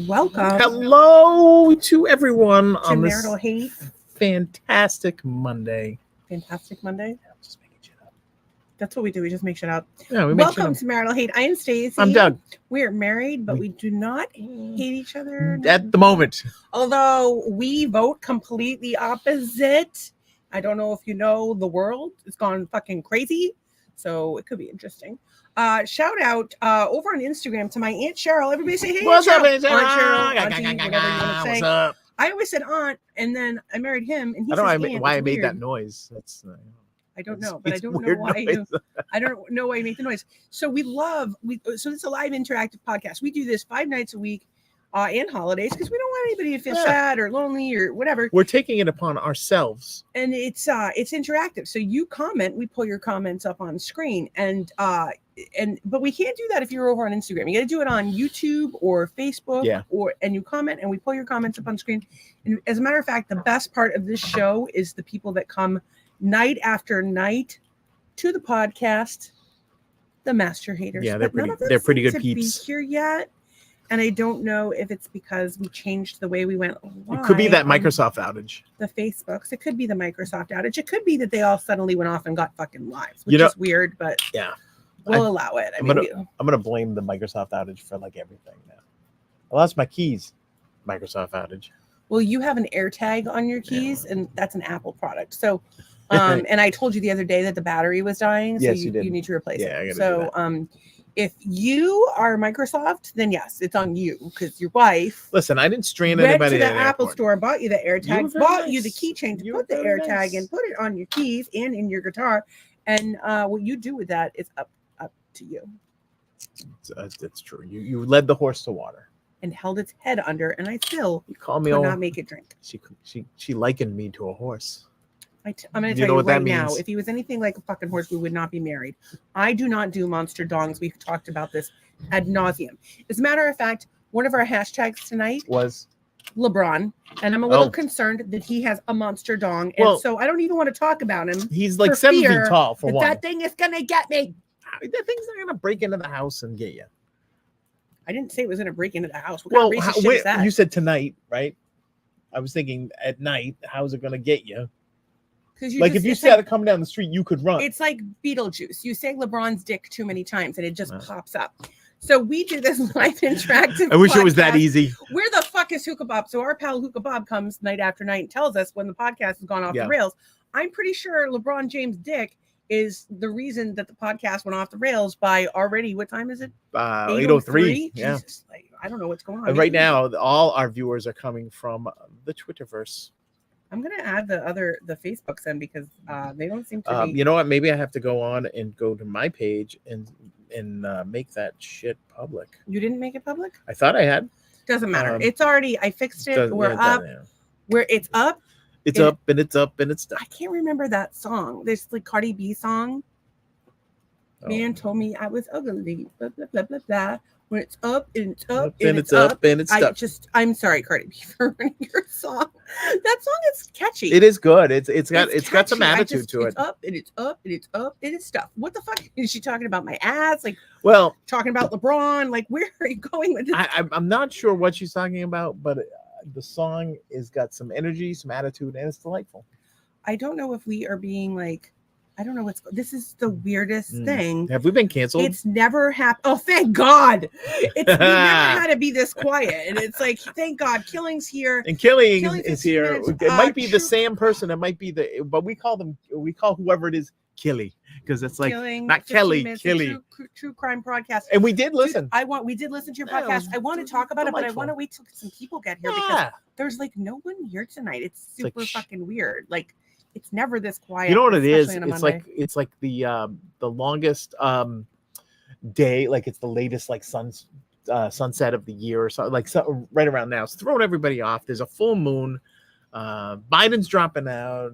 Welcome Hello to everyone to on this Marital Hate. fantastic Monday. Fantastic Monday. Just making shit up. That's what we do. We just make shit up. Yeah, we make shit Welcome up. to Marital Hate. I am Stacey. I'm Doug. We're married, but we do not hate each other At the moment. Although we vote completely opposite. I don't know if you know, the world has gone fucking crazy, so it could be interesting. Shout out over on Instagram to my Aunt Cheryl. Everybody say, hey, What's up, Aunt Aunt Cheryl, Cheryl? Auntie, whatever you want to say. What's up? I always said aunt, and then I married him, and he I don't says know aunt. why It's I made weird. that noise. That's I don't know, it's but I don't know weird why noise. I don't know why you make the noise. So so it's a live interactive podcast. We do this 5 nights a week and holidays because we don't want anybody to feel sad or lonely or whatever. We're taking it upon ourselves. And it's interactive. So you comment, we pull your comments up on screen, but we can't do that if you're over on Instagram. You got to do it on YouTube or Facebook, and you comment, and we pull your comments up on screen. And as a matter of fact, the best part of this show is the people that come night after night to the podcast, the Master Haters. Yeah, But they're pretty good to peeps. Be here yet, and I don't know if it's because we changed the way we went live. It could be that Microsoft outage. The Facebooks. It could be the Microsoft outage. It could be that they all suddenly went off and got fucking lives, which is weird, but yeah, we'll allow it. I'm gonna blame the Microsoft outage for like everything now. I lost my keys. Microsoft outage. Well, you have an AirTag on your keys, and that's an Apple product. So, and I told you the other day that the battery was dying. So yes, you did. You need to replace it. I gotta do that. If you are Microsoft, then yes, it's on you because your wife. Listen, I didn't strain anybody. Went to the Apple store, bought you the AirTag, bought you the nice. keychain to put the AirTag in, put it on your keys and in your guitar, and what you do with that is up to you. That's true. You led the horse to water and held its head under, and I still could not make it drink. She likened me to a horse. I'm going to tell you right now, if he was anything like a fucking horse, we would not be married. I do not do monster dongs. We've talked about this ad nauseum. As a matter of fact, one of our hashtags tonight was LeBron, and I'm a little concerned that he has a monster dong, and so I don't even want to talk about him. He's like 7 feet tall for one. That thing is going to get me. That thing's not going to break into the house and get you. I didn't say it was going to break into the house. What kind of racist shit is that? You said tonight, right? I was thinking at night, how's it going to get you? Like if you saw it coming down the street, you could run. It's like Beetlejuice. You say LeBron's dick too many times and it just pops up. So we do this live interactive. I wish it was that easy. Where the fuck is Hookah Bob? So our pal Hookah Bob comes night after night and tells us when the podcast has gone off the rails. I'm pretty sure LeBron James' dick is the reason that the podcast went off the rails by already. What time is it? 8:03. Yeah. Jesus, I don't know what's going on. And right now, all our viewers are coming from the Twitterverse. I'm gonna add the Facebooks in because they don't seem to be. You know what? Maybe I have to go on and go to my page and make that shit public. You didn't make it public? I thought I had. Doesn't matter. It's already. I fixed it. We're up. Where it's up. It's up and it's up and it's done. I can't remember that song. There's like Cardi B song. Man told me I was ugly. Blah blah blah blah blah. When it's up and it's up and it's up and it's stuck. I'm sorry, Cardi B, for running your song. That song is catchy. It is good. It's got some attitude to it. It's up and it's up and it's up and it's stuff. What the fuck is she talking about? My ass? Like, well, talking about LeBron? Like, where are you going with this? I'm not sure what she's talking about, but the song has got some energy, some attitude, and it's delightful. I don't know if we are being like. I don't know this is the weirdest thing. Have we been canceled? It's never happened. Oh, thank God. We never had to be this quiet. And it's like, thank God, Killing's here. And Killing is here. It might be the same person. It might be but we call whoever it is Killy. Because it's like Killing, not Kelly, Killy. True crime podcast. And we did listen. We did listen to your podcast. I want to talk about it, but I want to wait till some people get here because there's like no one here tonight. It's super fucking weird. Like, it's never this quiet. You know what it is? It's like the longest day, like it's the latest like sunset of the year or something, like right around now. It's throwing everybody off. There's a full moon. Biden's dropping out.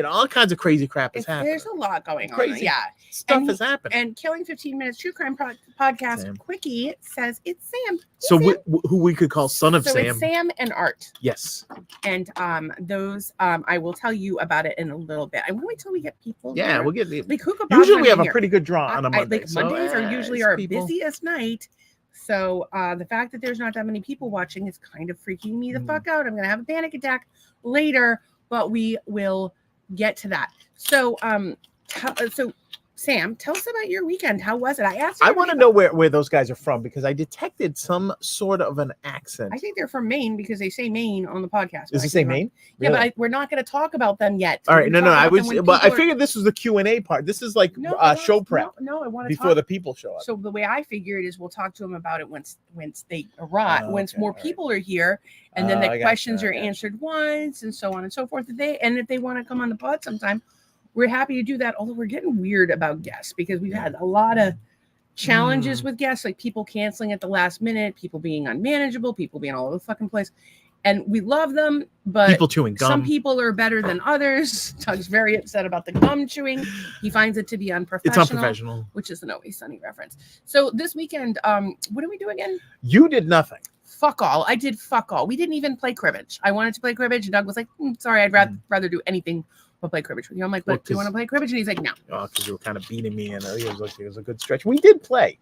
All kinds of crazy crap is happening. There's a lot going on. Yeah. Stuff is happening. And Killing 15 Minutes True Crime Podcast Sam. Quickie says it's Sam. So who we could call Son of Sam. It's Sam and Art. Yes. And those I will tell you about it in a little bit. I want to wait till we get people. Yeah, there. We'll get like Hookah. Usually we have a pretty good draw on a Monday. Mondays are usually our busiest night. So the fact that there's not that many people watching is kind of freaking me the fuck out. I'm gonna have a panic attack later, but we will get to that. So Sam, tell us about your weekend. How was it? I want to know where those guys are from, because I detected some sort of an accent. I think they're from Maine because they say Maine on the podcast. Does it say Maine? Really? Yeah, but we're not going to talk about them yet. All right, no. I figured this was the Q&A part. This is like show prep. No, I want to before the people show up. So the way I figured is we'll talk to them about it once they arrive, once more people are here, and then the questions are answered once, and so on and so forth. And if they want to come on the pod sometime, we're happy to do that. Although we're getting weird about guests because we've had a lot of challenges with guests, like people canceling at the last minute, people being unmanageable, people being all over the fucking place. And we love them, but people chewing gum. Some people are better than others. Doug's very upset about the gum chewing. He finds it to be unprofessional. It's unprofessional. Which is an Always Sunny reference. So this weekend, what did we do again? You did nothing. Fuck all. I did fuck all. We didn't even play cribbage. I wanted to play cribbage, and Doug was like, sorry, I'd rather do anything but play cribbage with you. I'm like, but do you want to play cribbage? And he's like, no. Oh, because you were kind of beating me, and it was a good stretch. We did play.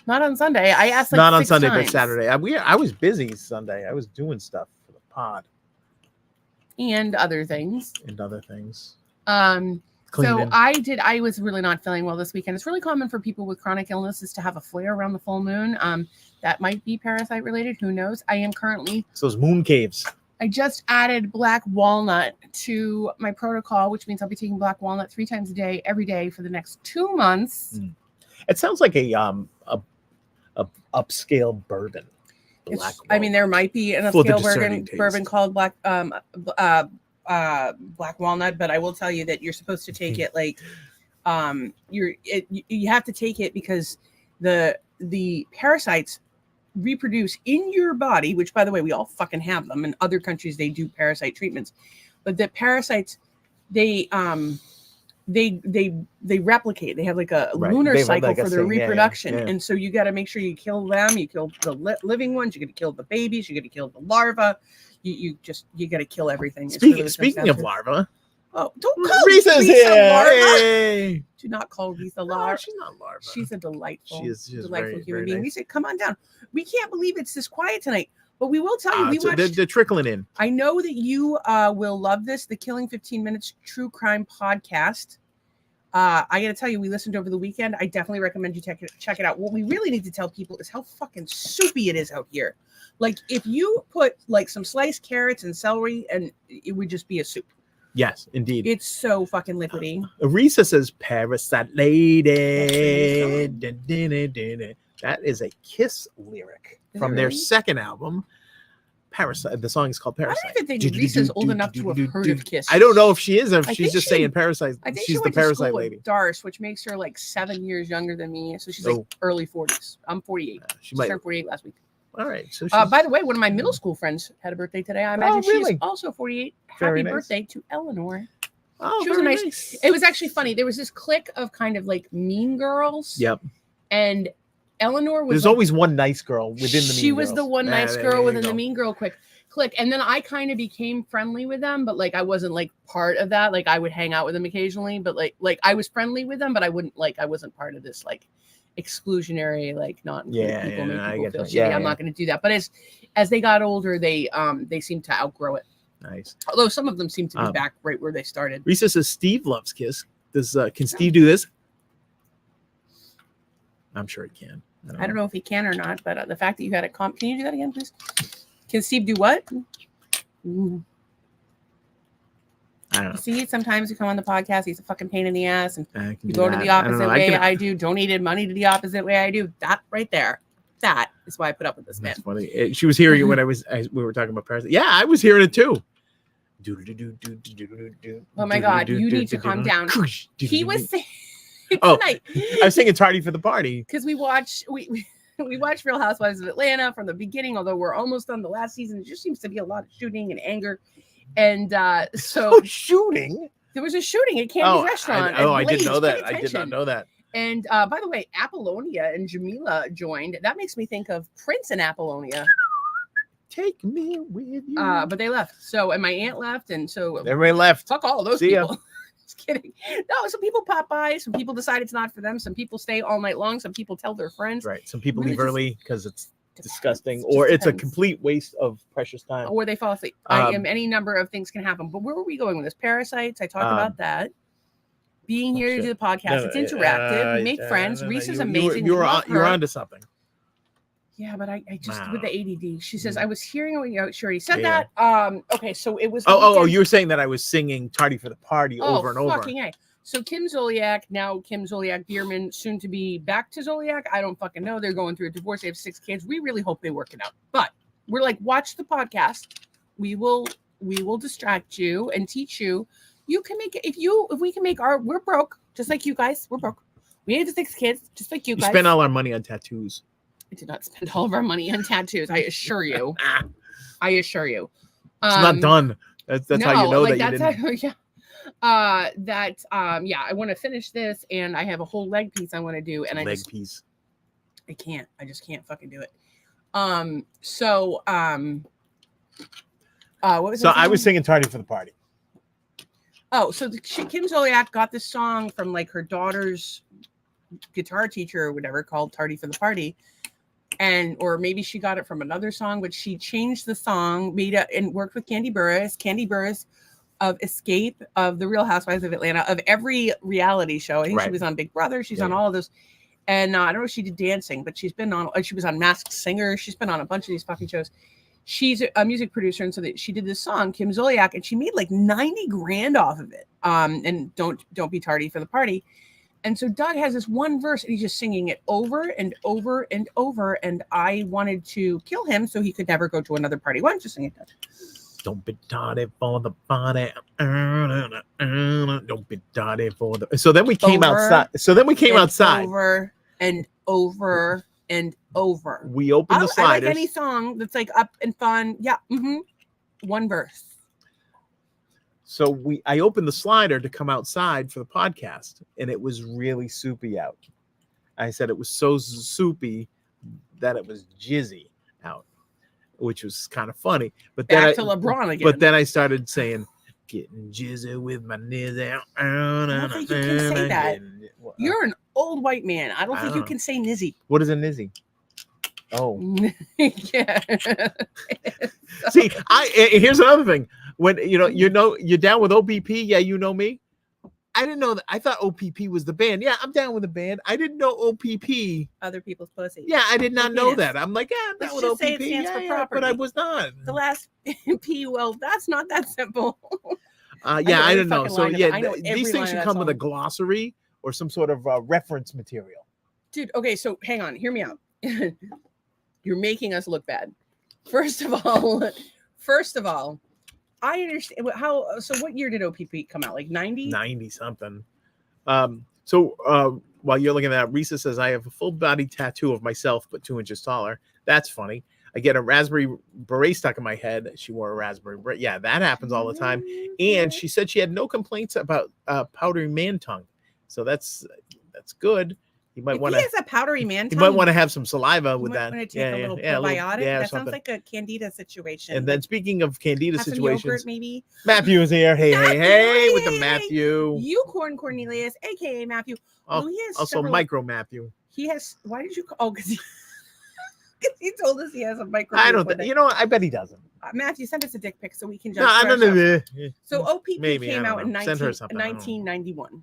Not on Sunday. I asked like not on 6 Sunday, times. But Saturday. I was busy Sunday. I was doing stuff for the pod. And other things. Cleaning. So I was really not feeling well this weekend. It's really common for people with chronic illnesses to have a flare around the full moon. That might be parasite related. Who knows? I am currently. It's those moon caves. I just added black walnut to my protocol, which means I'll be taking black walnut 3 times a day, every day for the next 2 months. It sounds like a upscale bourbon. I mean, there might be an upscale bourbon called black walnut, but I will tell you that you're supposed to take it like you have to take it because the parasites reproduce in your body, which by the way we all fucking have them. In other countries they do parasite treatments, but the parasites they replicate. They have like a lunar cycle for their reproduction. And so you got to make sure you kill them. You kill the living ones, you got to kill the babies, you got to kill the larvae. You got to kill everything. Speaking of larvae, don't call Risa's Risa here. larva. Hey. Do not call Risa larva. No, she's not larva. She's a delightful, she's delightful very, human very being. nice. Risa, come on down. We can't believe it's this quiet tonight, but we will tell you. We watched. They're trickling in. I know that you will love this. The Killing 15 Minutes True Crime Podcast. I got to tell you, we listened over the weekend. I definitely recommend you check it out. What we really need to tell people is how fucking soupy it is out here. Like if you put like some sliced carrots and celery, and it would just be a soup. Yes, indeed. It's so fucking liquidy. Risa says Parasite Lady. That is a Kiss lyric from their second album. Parasite. The song is called Parasite. I don't even think Risa's old enough to have heard of Kiss. I don't know if she is, or if she's just saying Parasite. I think she's the Parasite lady. Darce, which makes her like 7 years younger than me. So she's like early 40s. I'm 48. She turned 48 last week. All right. So by the way, one of my middle school friends had a birthday today. I imagine she's also 48. Happy birthday to Eleanor. Oh, she was nice. It was actually funny. There was this clique of kind of like mean girls. Yep. And Eleanor was. There's always one nice girl within the mean girls. She was the one nice girl within the mean girl clique. And then I kind of became friendly with them, but like I wasn't like part of that. Like I would hang out with them occasionally, but like I was friendly with them, but I wasn't part of this like exclusionary, like not make people feel shitty. I'm not going to do that. But as they got older, they seemed to outgrow it. Nice. Although some of them seem to be back right where they started. Risa says Steve loves Kiss. Can Steve do this? I'm sure he can. I don't know if he can or not, but the fact that you had a can you do that again, please? Can Steve do what? I don't know. See, sometimes you come on the podcast, he's a fucking pain in the ass, and you go to the opposite way I do, donated money to the opposite way I do. That right there. That is why I put up with this man. That's funny. She was hearing it when we were talking about Parasite. Yeah, I was hearing it too. Oh my God, you need to calm down. He was saying tonight. I was singing Tardy for the Party. Because we watched Real Housewives of Atlanta from the beginning, although we're almost on the last season. It just seems to be a lot of shooting and anger. And so shooting? There was a shooting at Candy's restaurant. I didn't know that. I did not know that. And by the way, Apollonia and Jamila joined. That makes me think of Prince and Apollonia. Take me with you. But they left. So, and my aunt left, and so everybody left. Fuck all of those people. Just kidding. No, some people pop by. Some people decide it's not for them. Some people stay all night long. Some people tell their friends. Right. Some people Really leave early because it's disgusting, Just or it's a depends. complete waste of precious time. Or they fall asleep. Any number of things can happen. But where were we going with this? Parasites. I talked about that. Being here to do the podcast. It's interactive. We make friends. Reese is amazing. You're onto something. Yeah, but I just with the ADD. She says I was hearing what you already said Yeah. that. Okay, so it was. Oh, you were saying that I was singing "Tardy for the Party" over and over. Fucking A. So Kim Zolciak, now Kim Zolciak Bierman, soon to be back to Zolciak. I don't fucking know. They're going through a divorce. They have 6 kids. We really hope they work it out. But we're like, watch the podcast. We will distract you and teach you. You can make it if we can make we're broke, just like you guys. We're broke. We have 6 kids, just like you guys. We spend all our money on tattoos. I did not spend all of our money on tattoos. I assure you. I assure you. It's not done. That's how you know that you didn't. Yeah. I want to finish this, and I have a whole leg piece I want to do, and piece. I can't. I just can't fucking do it. What was so I was singing "Tardy for the Party." Oh, so Kim Zolciak got this song from like her daughter's guitar teacher or whatever, called "Tardy for the Party." Or maybe she got it from another song, but she changed the song, made it, and worked with Candy Burris of Escape, of The Real Housewives of Atlanta, of every reality show. I think she was on Big Brother. She's on all of those. And I don't know if she did dancing, but she was on Masked Singer. She's been on a bunch of these fucking shows. She's a music producer. And so she did this song, Kim Zolciak, and she made like 90 grand off of it. And don't be tardy for the party. And so Doug has this one verse and he's just singing it over and over and over. And I wanted to kill him so he could never go to another party. Why don't you sing it, Doug? Don't be tardy for the party. Don't be tardy for the. So then we came outside. Over and over and over. We opened the sliders. I like any song that's like up and fun. Yeah. One verse. So I opened the slider to come outside for the podcast, and it was really soupy out. I said it was so soupy that it was jizzy out, which was kind of funny. But then back to LeBron again. But then I started saying, "Getting jizzy with my nizzy." I don't think you can say that. You're an old white man. I don't think you can say nizzy. What is a nizzy? Oh, yeah. See, here's another thing. When you're down with OPP, yeah, you know me. I didn't know that. I thought OPP was the band. Yeah, I'm down with the band. I didn't know OPP. Other people's pussy. Yeah, I did not know that. I'm like, yeah, I'm down with OPP. Say it stands for property. But I was not. The last P. Well, that's not that simple. I didn't know. So yeah, these things should come with a glossary or some sort of reference material. Dude, okay, so hang on, hear me out. You're making us look bad. First of all, I understand so what year did OPP come out? Like 90? 90 something. So while you're looking at that, Risa says I have a full body tattoo of myself, but 2 inches taller. That's funny. I get a raspberry beret stuck in my head. She wore a raspberry beret. Yeah, that happens all the time. And she said she had no complaints about powdery man tongue. So that's good. You might want to. He has a powdery man tongue. You might want to have some saliva with that. Want to take a little probiotic. That sounds like a candida situation. And then speaking of candida situations, some yogurt, maybe. Matthew is here. Hey, with the Matthew. Unicorn Cornelius, aka Matthew. Oh, he has also micro Matthew. He has. Why did you? Because he told us he has a micro. I don't think. I bet he doesn't. Matthew, send us a dick pic so we can judge. No. So OPP came out in 1991.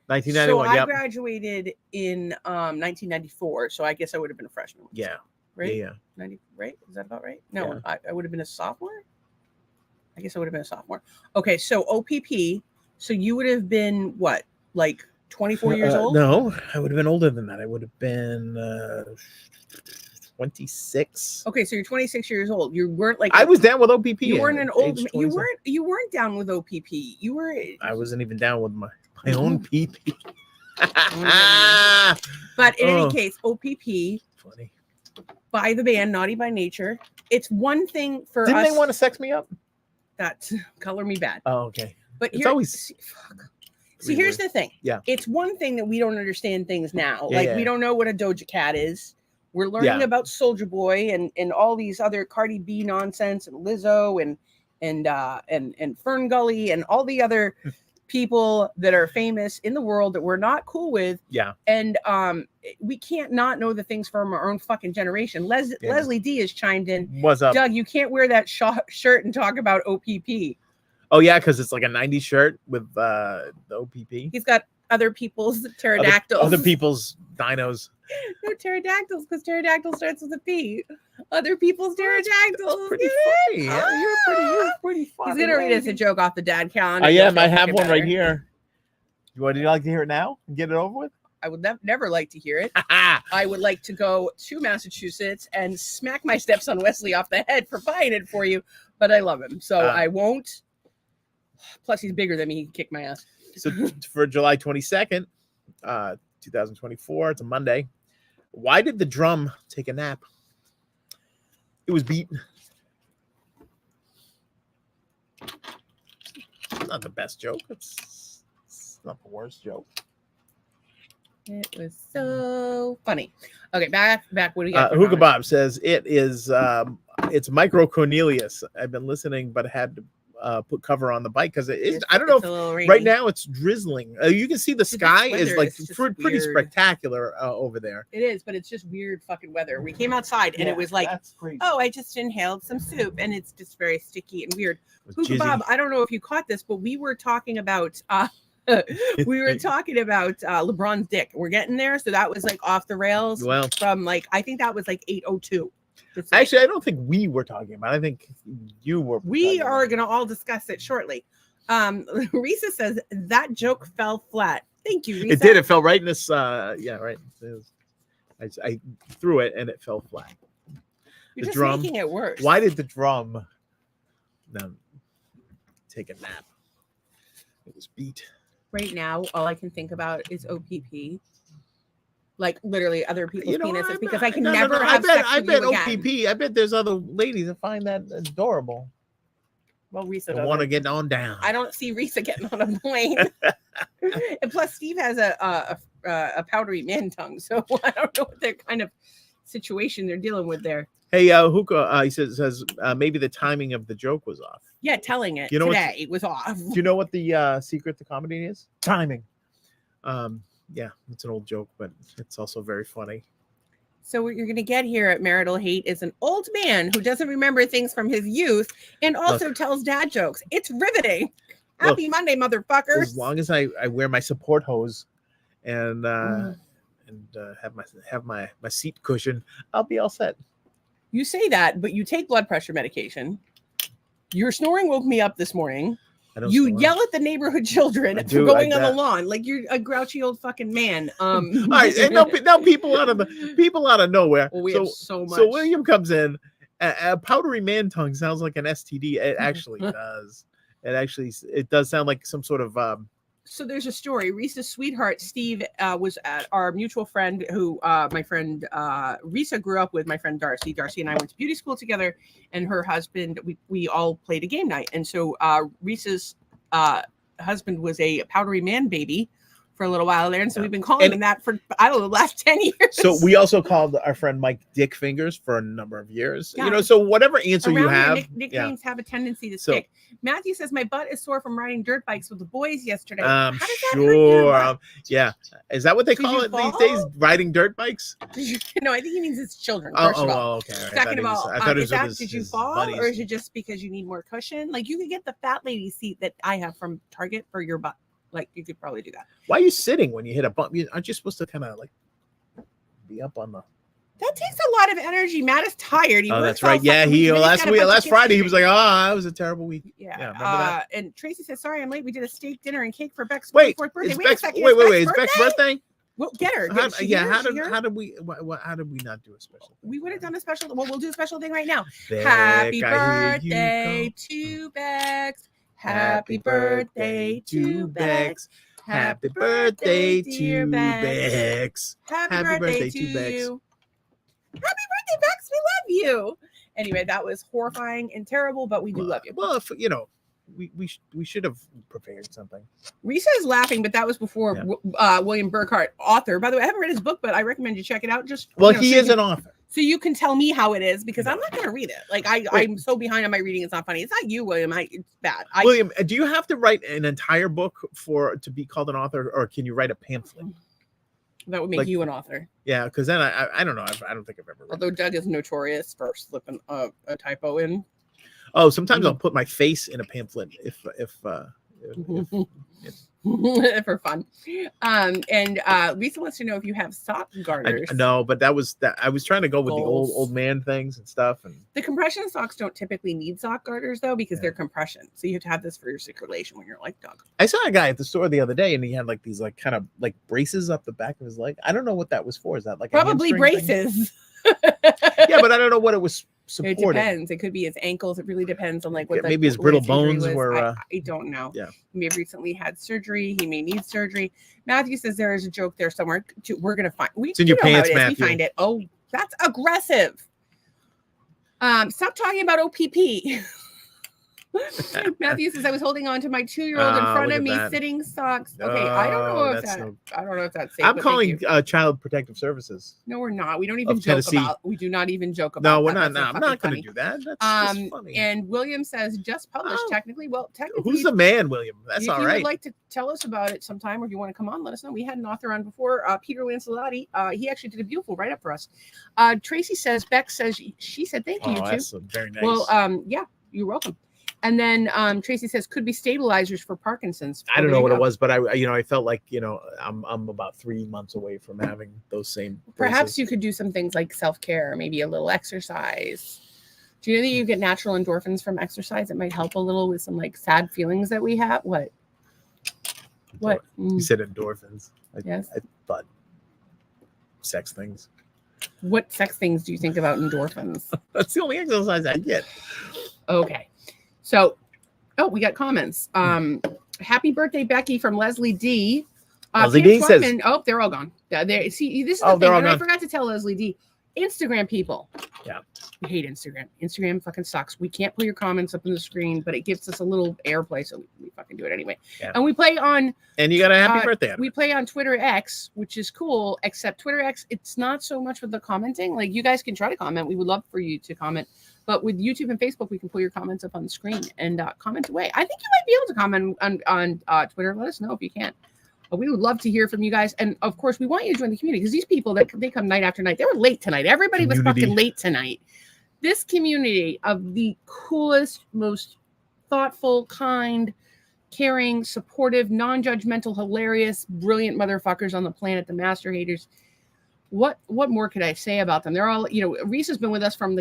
1991. So I graduated in 1994. So I guess I would have been a freshman. Yeah. Right? Yeah. 90, right? Is that about right? No, yeah. I would have been a sophomore. I guess I would have been a sophomore. Okay, so OPP. So you would have been what, like 24 years old? No, I would have been older than that. I would have been 26. Okay, so you're 26 years old. You weren't like I was down with OPP. You weren't an old. You weren't down with OPP. You were. I wasn't even down with my own PP. But in any case, OPP. Funny. By the band Naughty by Nature. It's one thing for Didn't us. They want to sex me up? That's color me bad. Oh, okay. But it's always. See, here's the thing. Yeah. It's one thing that we don't understand things now. We don't know what a Doja Cat is. We're learning about Soulja Boy and all these other Cardi B nonsense and Lizzo and Fern Gully and all the other people that are famous in the world that we're not cool with. Yeah. And we can't not know the things from our own fucking generation. Leslie D has chimed in. What's up? Doug, you can't wear that shirt and talk about OPP. Oh, yeah, because it's like a 90s shirt with the OPP. He's got other people's pterodactyls. Other people's dinos. No, pterodactyls, because pterodactyl starts with a P. Other people's pterodactyls. Pretty funny. Yeah, you're pretty funny. He's going to read us a joke off the dad calendar. I am. I have one right here. Would you like to hear it now and get it over with? I would never like to hear it. I would like to go to Massachusetts and smack my stepson Wesley off the head for buying it for you, but I love him, so I won't. Plus, he's bigger than me. He can kick my ass. So for July 22nd, 2024, it's a Monday. Why did the drum take a nap? It was beat. It's not the best joke. It's not the worst joke. It was so funny. Okay, back. What do you got? Hookah Bob says it's Micro Cornelius. I've been listening, but had to put cover on the bike because it is. I don't know. Right now it's drizzling. You can see the sky is like pretty spectacular over there. It is, but it's just weird fucking weather. We came outside and it was like, oh, I just inhaled some soup and it's just very sticky and weird. Hookah Bob, I don't know if you caught this, but we were talking about LeBron's dick. We're getting there, so that was like off the rails. Well, from like I think that was like 8:02. Actually, I don't think we were talking about it. I think you were. We are going to all discuss it shortly. Risa says that joke fell flat. Thank you, Risa. It did. It fell right in this. Yeah, right. I threw it and it fell flat. You're just making it worse. Why did the drum take a nap? It was beat. Right now, all I can think about is OPP. Like literally other people's penises, because I can never have sex with you OPP. again. I bet there's other ladies that find that adorable. Well, Risa doesn't want to get on down. I don't see Risa getting on a plane. And plus, Steve has a powdery man tongue, so I don't know what their kind of situation they're dealing with there. Hey, Hookah, he says maybe the timing of the joke was off. Yeah, telling it today it was off. Do you know what the secret to comedy is? Timing. Yeah, it's an old joke, but it's also very funny. So what you're going to get here at Marital Hate is an old man who doesn't remember things from his youth and also tells dad jokes. It's riveting. Happy Monday, motherfuckers. As long as I wear my support hose and have my seat cushion, I'll be all set. You say that, but you take blood pressure medication. Your snoring woke me up this morning. You yell at the neighborhood children for going on the lawn like you're a grouchy old fucking man. All right, and now people out of nowhere. Well, we have so much. So William comes in. A powdery man tongue sounds like an STD. It actually does. It does sound like some sort of. So there's a story. Risa's sweetheart Steve was at our mutual friend who my friend Risa grew up with. My friend Darcy. Darcy and I went to beauty school together, and her husband. We all played a game night, and so Risa's husband was a powdery man baby for a little while there, and so we've been calling him that for I don't know the last 10 years. So we also called our friend Mike Dick Fingers for a number of years. Yeah. So whatever answer you have, nicknames have a tendency to stick. Matthew says my butt is sore from riding dirt bikes with the boys yesterday. How does that hurt your yeah. Is that what they call it these days? Riding dirt bikes? No, I think he means it's children. Okay. Second of all, did you fall, or is it just because you need more cushion? Like you could get the fat lady seat that I have from Target for your butt. Like you could probably do that. Why are you sitting when you hit a bump? Aren't you supposed to kind of like be up on the? That takes a lot of energy. Matt is tired. That's right. Yeah, last Friday he was like, "Oh, it was a terrible week." Yeah. Remember that? And Tracy said, "Sorry, I'm late. We did a steak dinner and cake for Beck's 24th birthday." Wait a Beck's birthday? Well, get her. How did we not do a special? We would have done a special. Well, we'll do a special thing right now. Happy birthday to Bex. Happy birthday to Bex. Happy birthday to Bex. Happy birthday to you. Happy birthday, Bex. We love you. Anyway, that was horrifying and terrible, but we do love you. Well, we should have prepared something. Risa is laughing, but that was before William Burkhart, author. By the way, I haven't read his book, but I recommend you check it out. He is an author. So you can tell me how it is because I'm not going to read it. Like I'm so behind on my reading. It's not funny. It's not you, William. It's bad. William, do you have to write an entire book to be called an author, or can you write a pamphlet? That would make you an author. Yeah, because then I don't know. I don't think I've ever. Although Doug is notorious for slipping a typo in. Oh, sometimes I'll put my face in a pamphlet if for fun. And Lisa wants to know if you have sock garters. No, but I was trying to go with the old man things and stuff. And the compression socks don't typically need sock garters though, because they're compression. So you have to have this for your circulation when you're like Doug. I saw a guy at the store the other day, and he had like these like kind of like braces up the back of his leg. I don't know what that was for. Is that like probably braces? Yeah, but I don't know what it was supporting. It depends. It could be his ankles. It really depends on like what. Maybe his brittle bones were. I don't know. Yeah, he may have recently had surgery. He may need surgery. Matthew says there is a joke there somewhere. We're gonna find. It's in your pants, Matthew. We find it. Oh, that's aggressive. Stop talking about OPP. Matthew says I was holding on to my 2-year-old in front of me, sitting socks. Okay, I don't know if that's safe. I'm calling Child Protective Services. No, we're not. We don't even joke about. We do not even joke about. No, we're not. No, I'm not going to do that. That's funny. And William says just published. Technically, who's the man, William? That's all right. If you would like to tell us about it sometime, or if you want to come on, let us know. We had an author on before, Peter Lancelotti. He actually did a beautiful write-up for us. Tracy says, Beck says she said thank you. Oh, that's very nice. Well, yeah, you're welcome. And then Tracy says could be stabilizers for Parkinson's. I don't know what it was, but I felt like I'm about 3 months away from having those same. Perhaps you could do some things like self-care, maybe a little exercise. Do you know that you get natural endorphins from exercise? It might help a little with some like sad feelings that we have. What? You said endorphins. Yes. I thought sex things. What sex things do you think about endorphins? That's the only exercise I get. Okay. So, we got comments. Happy birthday, Becky, from Leslie D. Leslie D says, "Oh, they're all gone." See, this is the thing. I forgot to tell Leslie D. Instagram people. Yeah, we hate Instagram. Instagram fucking sucks. We can't put your comments up on the screen, but it gives us a little airplay, so we fucking do it anyway. Yeah. And we play on. And you got a happy birthday. We play on Twitter X, which is cool. Except Twitter X, it's not so much with the commenting. Like you guys can try to comment. We would love for you to comment. But with YouTube and Facebook, we can pull your comments up on the screen and comment away. I think you might be able to comment on Twitter. Let us know if you can. We would love to hear from you guys. And, of course, we want you to join the community because these people, they come night after night. They were late tonight. Everybody was fucking late tonight. This community of the coolest, most thoughtful, kind, caring, supportive, non-judgmental, hilarious, brilliant motherfuckers on the planet, the master haters. What more could I say about them? They're all, Reese has been with us from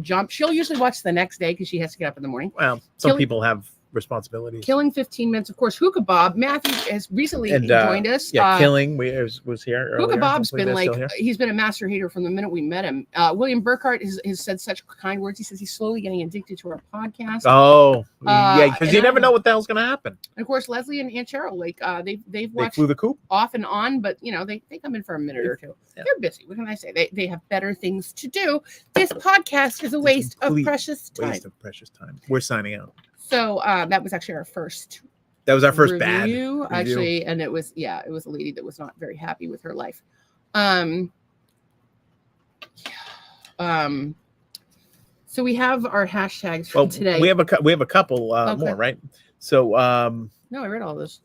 jump. She'll usually watch the next day because she has to get up in the morning. Well, some people have responsibilities. Killing 15 minutes, of course. Hookah Bob Matthew has recently joined us. Yeah, Killing was here. Hookah Bob's been he's been a master hater from the minute we met him. William Burkhart has said such kind words. He says he's slowly getting addicted to our podcast. Oh, yeah, because you never know what the hell's going to happen. And of course, Leslie and Aunt Cheryl, they've watched. They flew the coop off and on, but they come in for a minute or two. Yeah. They're busy. What can I say? They have better things to do. This podcast is a waste of precious time. Waste of precious time. We're signing out. So that was actually our first. That was our first review, actually, and it was a lady that was not very happy with her life. So we have our hashtags for today. We have a couple more, right? So no, I read all this.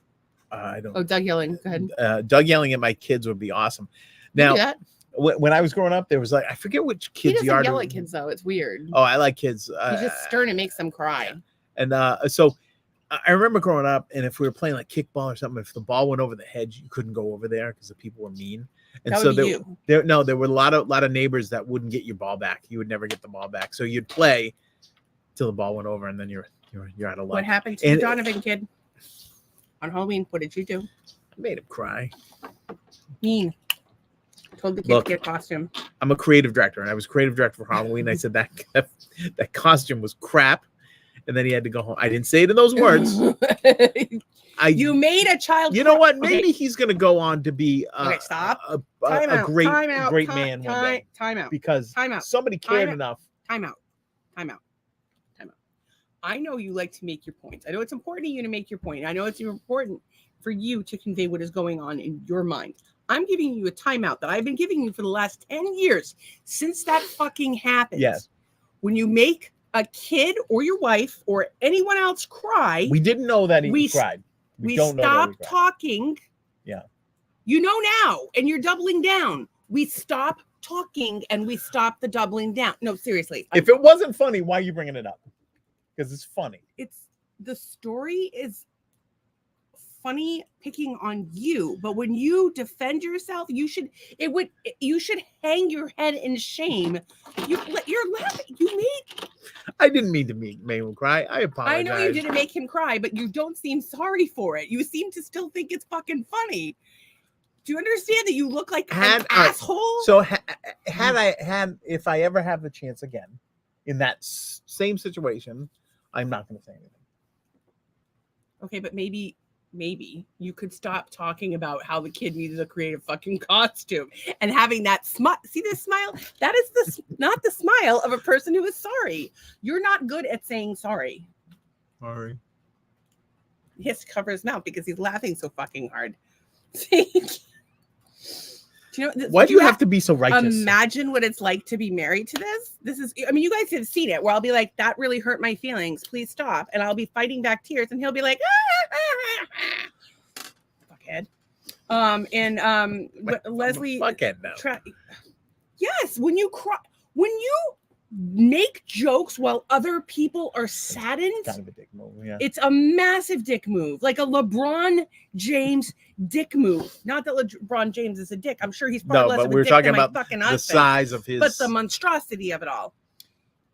I don't. Oh, Doug yelling. Go ahead. Doug yelling at my kids would be awesome. Now, when I was growing up, there was I forget which kids he doesn't yell at kids though. It's weird. Oh, I like kids. He's just stern and makes them cry. Yeah. And so I remember growing up, and if we were playing like kickball or something, if the ball went over the hedge, you couldn't go over there because the people were mean. And that so there were a lot of neighbors that wouldn't get your ball back. You would never get the ball back. So you'd play till the ball went over, and then you're out of luck. What happened to the Donovan kid on Halloween? What did you do? I made him cry. Mean. Told the kid to get a costume. I'm a creative director, and I was creative director for Halloween. I said that costume was crap. And then he had to go home. I didn't say it in those words. You made a child. You know what? Maybe he's going to go on to be stop. a great man one day. Time out. Because somebody cared enough. Time out. I know you like to make your points. I know it's important to you to make your point. I know it's important for you to convey what is going on in your mind. I'm giving you a timeout that I've been giving you for the last 10 years since that fucking happened. Yes. When you make a kid or your wife or anyone else cry, we didn't know that he cried. We stop talking. Yeah. You know now, and you're doubling down. We stop talking and we stop the doubling down. No, seriously. If it wasn't funny, why are you bringing it up? Because it's funny. The story is funny picking on you, but when you defend yourself, you should hang your head in shame. You're laughing. I didn't mean to make him cry. I apologize. I know you didn't make him cry, but you don't seem sorry for it. You seem to still think it's fucking funny. Do you understand that you look like an asshole? So if I ever have the chance again in that same situation, I'm not going to say anything. Okay, but maybe you could stop talking about how the kid needed a creative fucking costume and having that smile. See this smile? That is not the smile of a person who is sorry. You're not good at saying sorry. Sorry. He has to cover his mouth because he's laughing so fucking hard. See? Do you know, why do you have to be so righteous? Imagine what it's like to be married to this. I mean, you guys have seen it where I'll be like, that really hurt my feelings. Please stop. And I'll be fighting back tears and he'll be like, fuckhead. But Leslie, fuckhead now. Yes, when you cry, when you make jokes while other people are saddened, kind of a dick move, yeah. It's a massive dick move, like a LeBron James dick move. Not that LeBron James is a dick. I'm sure he's probably less of a dick than my fucking husband. The size of his, but the monstrosity of it all.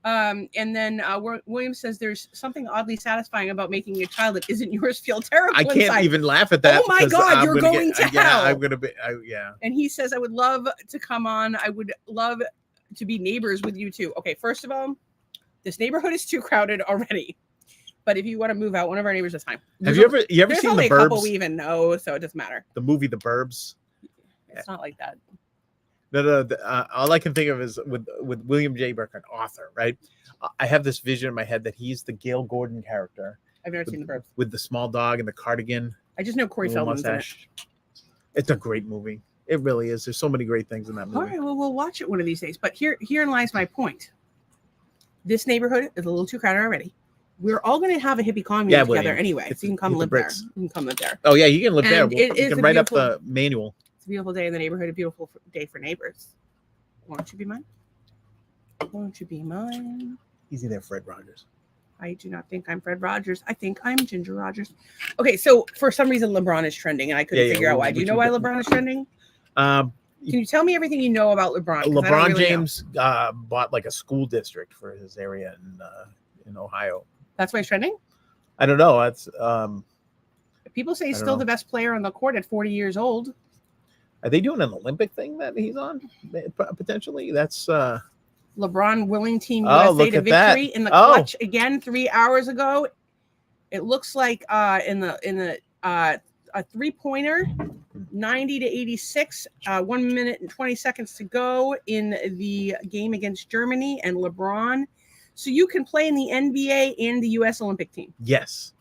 And then William says there's something oddly satisfying about making a child that isn't yours feel terrible. I can't even laugh at that. Oh my God, you're going to hell. Yeah, I'm gonna be. Yeah. And he says, I would love to come on. I would love to be neighbors with you too. Okay, first of all, this neighborhood is too crowded already. But if you want to move out, one of our neighbors is fine. Have you ever seen The Burbs? There's only a couple we even know, so it doesn't matter. The movie The Burbs. It's not like that. No. All I can think of is with William J. Burke, an author, right? I have this vision in my head that he's the Gale Gordon character. I've never seen The Burbs. With the small dog and the cardigan. I just know Corey Feldman's in it. It's a great movie. It really is. There's so many great things in that movie. All right, well, we'll watch it one of these days. But herein lies my point. This neighborhood is a little too crowded already. We're all going to have a hippie commune together anyway. So you can come live there. You can come live there. Oh, yeah, you can live there. You can write up the manual. It's a beautiful day in the neighborhood, a beautiful day for neighbors. Won't you be mine? Won't you be mine? Easy there, Fred Rogers. I do not think I'm Fred Rogers. I think I'm Ginger Rogers. Okay, so for some reason, LeBron is trending, and I couldn't figure out why. Do you know why LeBron is trending? Can you tell me everything you know about LeBron? LeBron James bought like a school district for his area in Ohio. That's why he's trending? I don't know. That's people say he's still the best player on the court at 40 years old. Are they doing an Olympic thing that he's on? Potentially? That's LeBron willing Team USA to victory in the clutch again 3 hours ago. It looks like in the a three-pointer, 90-86, 1 minute and 20 seconds to go in the game against Germany and LeBron. So you can play in the NBA and the U.S. Olympic team. Yes.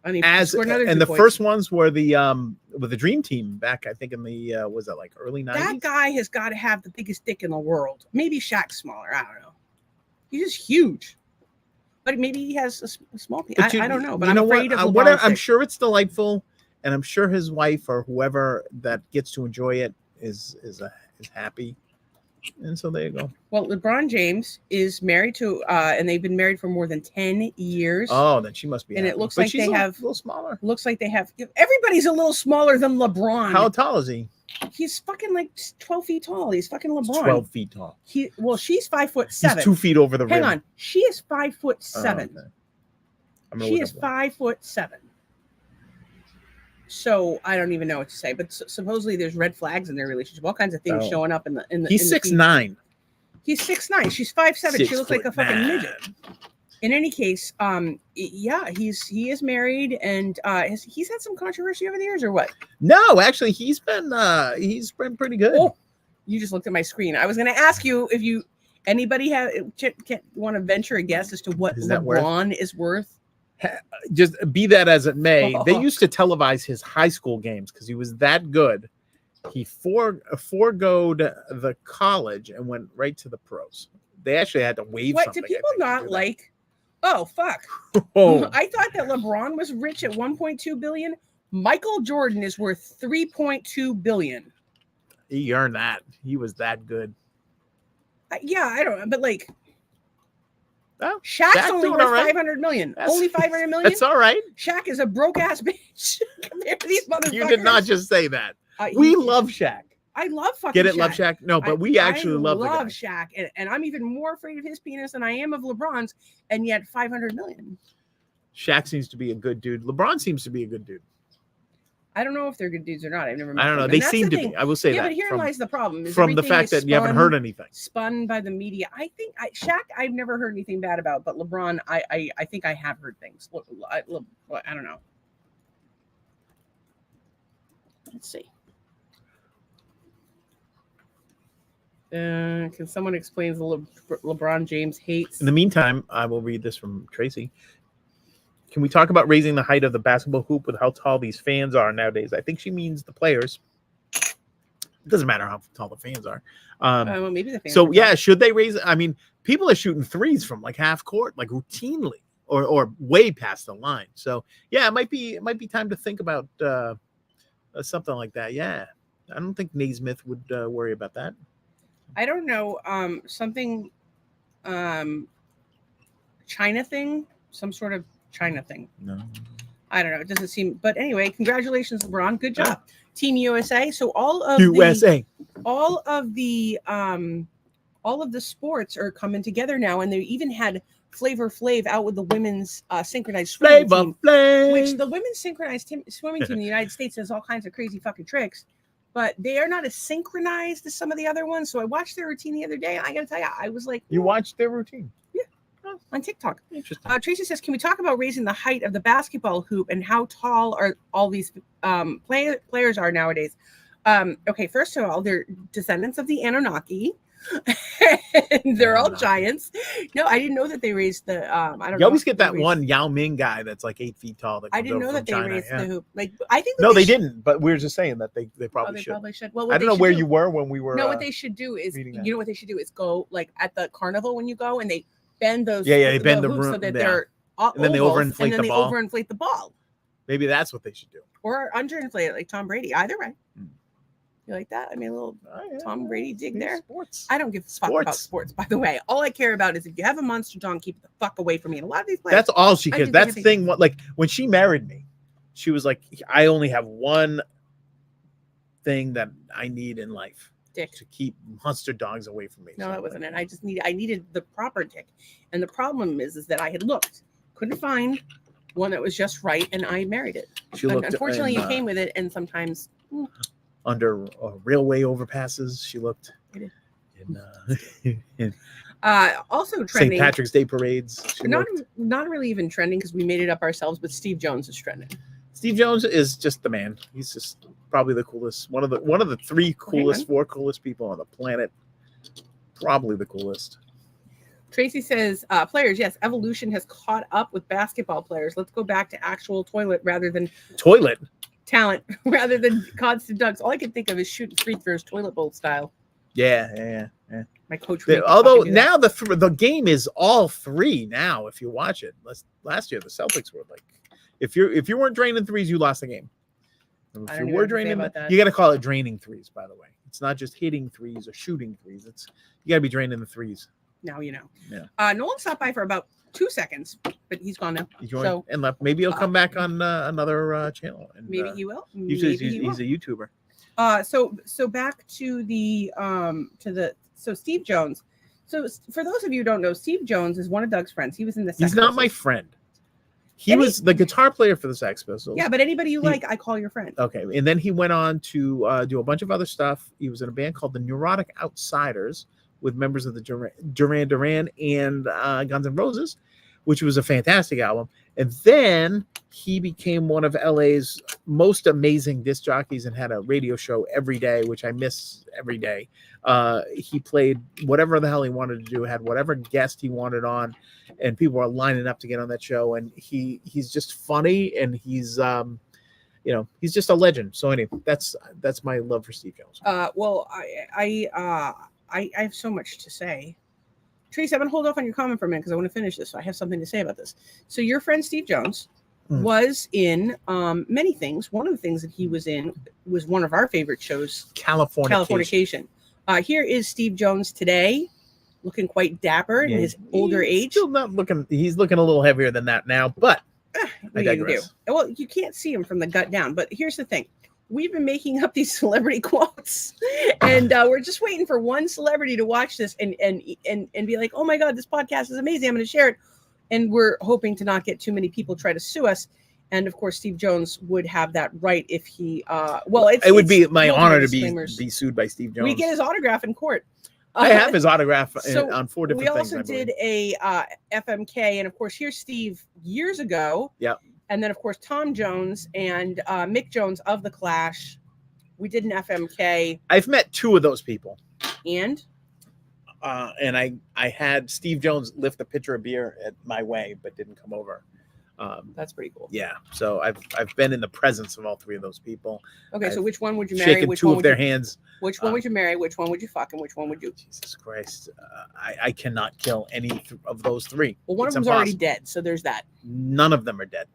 I mean, the first ones were with the Dream Team back, I think in the was that like early 90s? That guy has got to have the biggest dick in the world. Maybe Shaq's smaller. I don't know. He's just huge. But maybe he has a small piece. I don't know. But I'm afraid of LeBron's I'm sure it's delightful, and I'm sure his wife or whoever that gets to enjoy it is happy. And so there you go. Well, LeBron James is married to, and they've been married for more than 10 years. Oh, then she must be. And happy. It looks like they have a little smaller. Looks like they have. Everybody's a little smaller than LeBron. How tall is he? He's fucking like 12 feet tall. He's fucking LeBron. 12 feet tall. She's 5'7". He's 2 feet over the rim. Hang on, she is 5'7". Oh, okay. She is 5'7". So I don't even know what to say, but supposedly there's red flags in their relationship. All kinds of things showing up in the. He's 6'9". He's 6'9". She's 5'7". She looks like a fucking midget. In any case, yeah, he is married, and he's had some controversy over the years, or what? No, actually, he's been pretty good. Oh, you just looked at my screen. I was going to ask you if anybody want to venture a guess as to what LeBron is worth. Just be that as it may, they used to televise his high school games because he was that good, he foregoed the college and went right to the pros. They actually had to waive What something. do people not like? Oh fuck! Oh. I thought that LeBron was rich at 1.2 billion. Michael Jordan is worth 3.2 billion. He earned that. He was that good. Yeah, I don't know, but like, Shaq's Shaq only doing worth all right. 500 million. Only 500 million. That's all right. Shaq is a broke ass bitch compared to these motherfuckers. You did not just say that. We love Shaq. I love fucking Get it, Shaq. love Shaq? No, but we actually love Shaq, and I'm even more afraid of his penis than I am of LeBron's, and yet 500 million. Shaq seems to be a good dude. LeBron seems to be a good dude. I don't know if they're good dudes or not. I've never met I don't know. them. They seem to be. I will say that. Yeah, but here lies the problem. From the fact that you haven't heard anything. Spun by the media. I think Shaq, I've never heard anything bad about, but LeBron, I think I have heard things. I don't know. Let's see. Can someone explain the LeBron James hates? In the meantime, I will read this from Tracy. Can we talk about raising the height of the basketball hoop with how tall these fans are nowadays? I think she means the players. It doesn't matter how tall the fans are. Well, maybe the fans. So yeah, should they raise it? I mean, people are shooting threes from like half court, like routinely, or way past the line. So yeah, it might be time to think about something like that. Yeah, I don't think Naismith would worry about that. I don't know. Something, China thing, some sort of China thing. No, I don't know. It doesn't seem. But anyway, congratulations, LeBron. Good job, Team USA. So all of the sports are coming together now, and they even had Flavor Flav out with the women's synchronized swimming team, which the women's synchronized swimming team in the United States does all kinds of crazy fucking tricks, but they are not as synchronized as some of the other ones. So I watched their routine the other day, and I got to tell you, I was like, you watched their routine? Yeah. On TikTok. Interesting. Tracy says, can we talk about raising the height of the basketball hoop and how tall are all these players are nowadays? Okay, first of all, they're descendants of the Anunnaki. They're all giants. No, I didn't know that they raised the. I don't know. You always get that one Yao Ming guy that's like 8 feet tall. I didn't know that they raised the hoop. Like I think no, they didn't. But we were just saying that they probably should. Probably should. Well, I don't know where you were when we were. No, what they should do is what they should do is go like at the carnival when you go and they bend those. They bend the hoops room so that they're and then they overinflate the ball. Overinflate the ball. Maybe that's what they should do. Or underinflate it like Tom Brady. Either way. You like that? I mean, a little Tom Brady dig there. Sports. I don't give a fuck about sports, by the way. All I care about is if you have a monster dog, keep it the fuck away from me. And a lot of these players. That's all she cares. That's the thing. What, like when she married me, she was like, I only have one thing that I need in life. Dick. To keep monster dogs away from me. No, that wasn't it. I needed the proper dick. And the problem is that I had looked, couldn't find one that was just right, and I married it. Unfortunately, you came with it, and sometimes under railway overpasses, she looked. Also trending. St. Patrick's Day parades. Not really even trending because we made it up ourselves, but Steve Jones is trending. Steve Jones is just the man. He's just probably the coolest. One of the four coolest people on the planet. Probably the coolest. Tracy says, players, yes, evolution has caught up with basketball players. Let's go back to actual talent rather than constant dunks. All I can think of is shooting free throws toilet bowl style. Yeah. My coach. Although now the game is all three now. If you watch it, last year the Celtics were like, if you weren't draining threes, you lost the game. If you were draining, you got to call it draining threes. By the way, it's not just hitting threes or shooting threes. You got to be draining the threes. Now you know. Yeah. Nolan stopped by for about 2 seconds, but he's gone now. So and left. Maybe he'll come back on another channel. And, maybe he will. He's a YouTuber. So back to the Steve Jones. So for those of you who don't know, Steve Jones is one of Doug's friends. He was in the Sex He's not my friend. He was the guitar player for the Sex Pistols. Yeah, but anybody you like, I call your friend. Okay, and then he went on to do a bunch of other stuff. He was in a band called the Neurotic Outsiders with members of the Duran Duran and Guns N' Roses, which was a fantastic album. And then he became one of LA's most amazing disc jockeys and had a radio show every day, which I miss every day. He played whatever the hell he wanted to do, had whatever guest he wanted on, and people were lining up to get on that show. And he's just funny, and he's you know, he's just a legend. So anyway, that's my love for Steve Jones. Well, I have so much to say. Tracy, I'm gonna hold off on your comment for a minute because I want to finish this. So I have something to say about this. So your friend Steve Jones was in many things. One of the things that he was in was one of our favorite shows, Californication. Here is Steve Jones today, looking quite dapper in his older age. Still not looking. He's looking a little heavier than that now, but I digress. Well, you can't see him from the gut down. But here's the thing: we've been making up these celebrity quotes, and we're just waiting for one celebrity to watch this and be like, "Oh my God, this podcast is amazing! I'm going to share it." And we're hoping to not get too many people try to sue us. And of course, Steve Jones would have that right if he. It would be my honor to be sued by Steve Jones. We get his autograph in court. I have his autograph on 4 different things. We also did a FMK, and of course, here's Steve years ago. Yeah. And then, of course, Tom Jones and Mick Jones of The Clash. We did an FMK. I've met 2 of those people. And I had Steve Jones lift a pitcher of beer at my way, but didn't come over. That's pretty cool. Yeah. So I've been in the presence of all 3 of those people. Okay, so which one would you marry? Shaken 2 of their hands. Which one would you marry? Which one would you fuck? And which one would you? Jesus Christ. I cannot kill any of those 3. Well, one of them's already dead, so there's that. None of them are dead.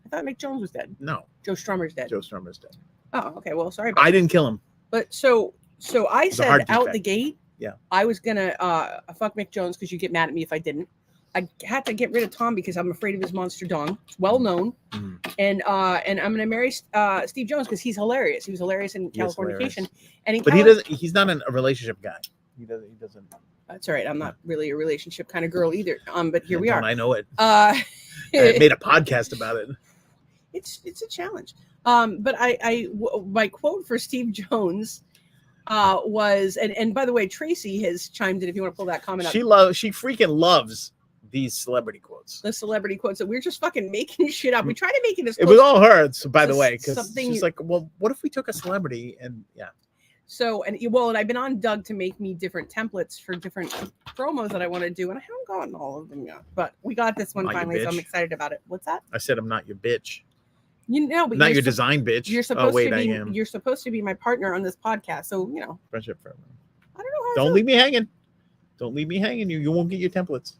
I thought Mick Jones was dead. No. Joe Strummer's dead. Joe Strummer's dead. Oh, okay. Well, sorry. I didn't kill him. But so I said out the gate, yeah, I was gonna fuck Mick Jones because you get mad at me if I didn't. I had to get rid of Tom because I'm afraid of his monster dong. It's well known. And I'm gonna marry Steve Jones because he's hilarious. He was hilarious in Californication. And he's not a relationship guy. He doesn't. That's all right. I'm not really a relationship kind of girl either. But here we are. I know it. I made a podcast about it. It's a challenge. But my quote for Steve Jones was, and by the way, Tracy has chimed in if you want to pull that comment up. She freaking loves these celebrity quotes. The celebrity quotes that we're just fucking making shit up. We try to make it as close. It was all her, by the way, because she's like, well, what if we took a celebrity and yeah. So, and I've been on Doug to make me different templates for different promos that I want to do, and I haven't gotten all of them yet. But we got this one finally, so I'm excited about it. What's that? I said I'm not your bitch. You know, but not your design bitch. You're supposed to be. You're supposed to be my partner on this podcast, so you know. Friendship forever. I don't know. Don't leave me hanging. Don't leave me hanging. You won't get your templates.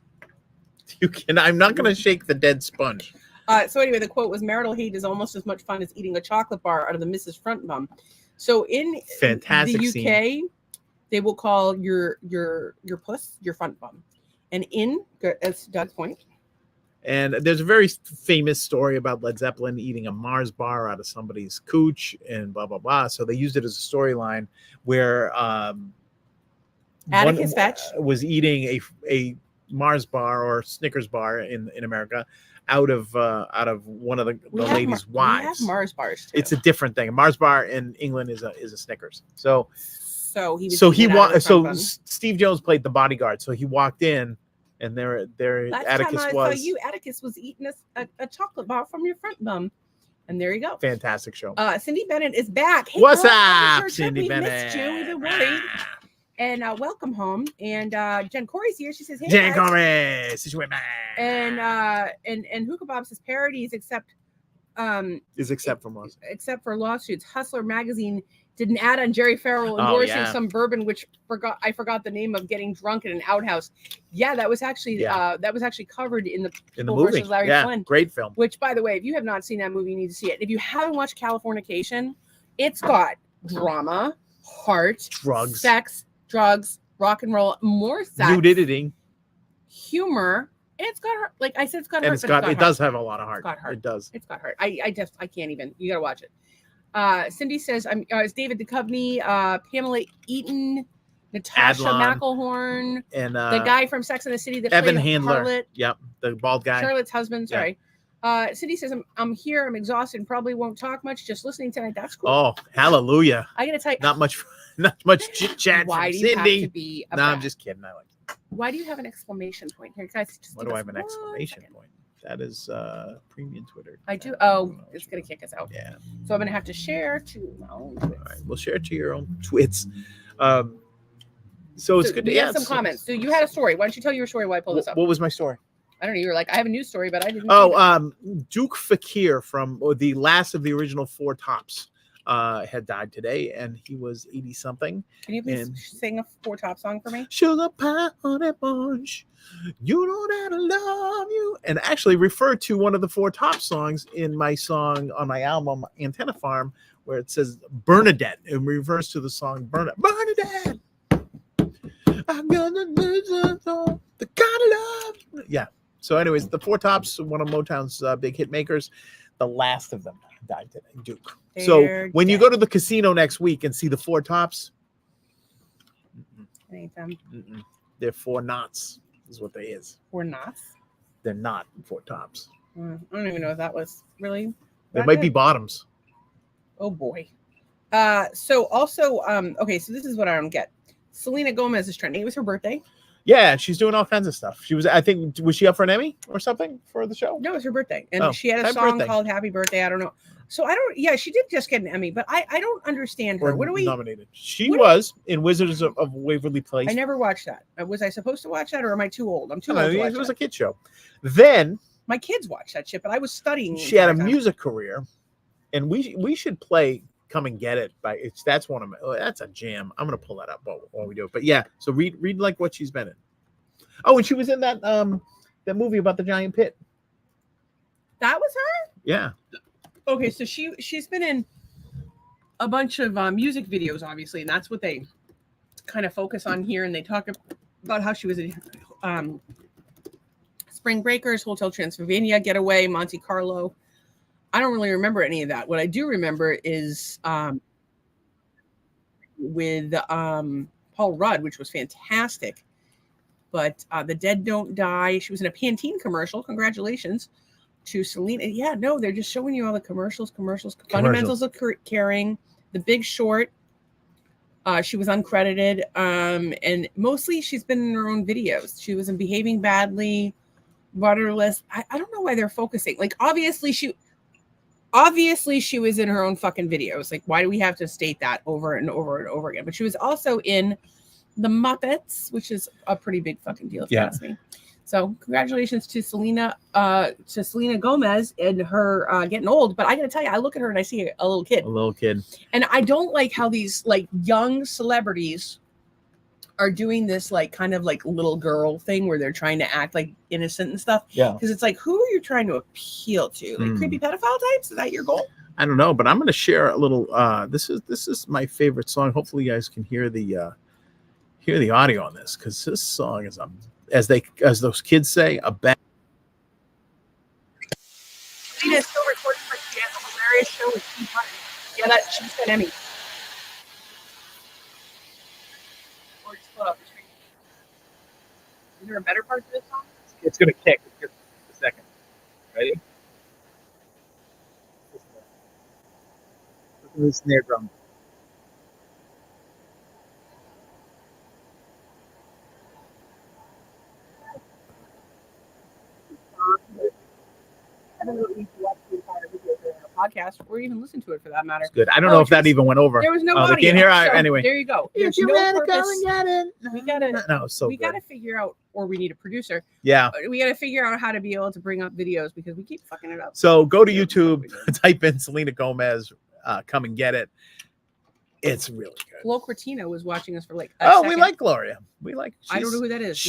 You can. I'm not going to shake the dead sponge. So anyway, the quote was: "Marital hate is almost as much fun as eating a chocolate bar out of the Mrs. Front Bum." So in fantastic the UK, scene. They will call your puss your front bum, and that's Doug's point. And there's a very famous story about Led Zeppelin eating a Mars bar out of somebody's cooch and blah, blah, blah. So they used it as a storyline where Atticus Fetch was eating a Mars bar or Snickers bar in America out of one of the ladies' wives. We have Mars bars too. It's a different thing. A Mars bar in England is a Snickers. So Steve Jones played the bodyguard. So he walked in. And there Atticus time was. I saw you, Atticus was eating a chocolate bar from your front bum. And there you go. Fantastic show. Cindy Bennett is back. Hey, what's up, Cindy Bennett? Missed you. We've been worried. And welcome home. And Jen Corey's here. She says, "Hey, Jen Corey, and Hookah Bob says parodies except for lawsuits. Hustler magazine did an ad on Jerry Farrell endorsing some bourbon, which I forgot the name of, getting drunk in an outhouse. Yeah, that was actually covered in the movie. Versus Larry Flynn. Great film. Which, by the way, if you have not seen that movie, you need to see it. If you haven't watched Californication, it's got drama, heart, drugs, sex, drugs, rock and roll, more sex, nudity, humor. It's got heart. Like I said, it's got heart. And it does have a lot of heart. It's got heart. It does. It's got heart. I can't even. You gotta watch it. Cindy says, it's David Duchovny, Pamela Eaton, Natasha McElhorn, and the guy from Sex and the City that Evan played Handler. Charlotte. Yep, the bald guy. Charlotte's husband. Sorry. Cindy says, I'm here. I'm exhausted and probably won't talk much. Just listening tonight. That's cool. Oh, hallelujah. I gotta tell you, not much chit chat. Why from do you Cindy. have to be? No, I'm just kidding. I like it. Why do you have an exclamation point here, guys? Why do I have an exclamation point? That is premium Twitter. I do. Oh, it's going to kick us out. Yeah. So I'm going to have to share to my own tweets. All right. We'll share it to your own twits. So it's good to have some comments. So you had a story. Why don't you tell your story while I pull this up? What was my story? I don't know. You were like, I have a news story, but I didn't. Duke Fakir from the last of the original Four Tops had died today, and he was 80 something. Can you please sing a Four Top song for me? Sugar pie on that bunch, you know that I love you, and actually referred to one of the Four Top songs in my song on my album Antenna Farm, where it says Bernadette. It refers to the song Bernadette. I'm gonna lose the kind of love. Yeah. So, anyways, the Four Tops, one of Motown's big hit makers, the last of them died today. Duke. So when you go to the casino next week and see the Four Tops, they're four knots. Is what they is. Four knots. They're not Four Tops. I don't even know if that was really. They might be bottoms. Oh boy. So also, okay. So this is what I don't get. Selena Gomez is trending. It was her birthday. Yeah, she's doing all kinds of stuff. She was, I think, was she up for an Emmy or something for the show? No, it was her birthday, and she had a song called "Happy Birthday." I don't know. So I don't. Yeah, she did just get an Emmy, but I don't understand her. What are we nominated? She was in Wizards of Waverly Place. I never watched that. Was I supposed to watch that, or am I too old? I'm too old. It was a kid show. Then my kids watched that shit, but I was studying. She had a music career, and we should play "Come and Get It" that's one of my. That's a jam. I'm gonna pull that up while we do it. But yeah, so read like what she's been in. Oh, and she was in that movie about the giant pit. That was her? Yeah. Okay, so she's been in a bunch of music videos, obviously, and that's what they kind of focus on here. And they talk about how she was in Spring Breakers, Hotel Transylvania, Getaway, Monte Carlo. I don't really remember any of that. What I do remember is with Paul Rudd, which was fantastic. But The Dead Don't Die. She was in a Pantene commercial. Congratulations to Selena. Yeah, no, they're just showing you all the commercials. Fundamentals of Caring, The Big Short. She was uncredited. And mostly she's been in her own videos. She was in Behaving Badly, Rudderless. I don't know why they're focusing. Like, obviously she was in her own fucking videos. Like, why do we have to state that over and over and over again? But she was also in The Muppets, which is a pretty big fucking deal if you ask me. So congratulations to Selena Gomez and her getting old. But I gotta tell you, I look at her and I see a little kid. And I don't like how these like young celebrities are doing this like kind of like little girl thing where they're trying to act like innocent and stuff. Yeah. Because it's like, who are you trying to appeal to? Like creepy pedophile types? Is that your goal? I don't know, but I'm gonna share a little this is my favorite song. Hopefully you guys can hear the audio on this, because this song is as those kids say, a bad. Selena is still recording for she has a hilarious show with Steve Martin. Yeah, that she's got Emmy. Or just put up the screen. Is there a better part to this song? It's gonna kick. Just a second. Ready? Look at this snare drum. I don't know if you watch the entire video in our podcast or even listen to it for that matter. It's good. I don't know if that even went over. There was no audio. They can't hear. Anyway, there you go. If you gotta go and get it. We gotta figure out, or we need a producer. Yeah. We gotta figure out how to be able to bring up videos because we keep fucking it up. So go to YouTube, type in Selena Gomez, Come and Get It. It's really good. Flo Cortina was watching us for like a second. We like Gloria. I don't know who that is.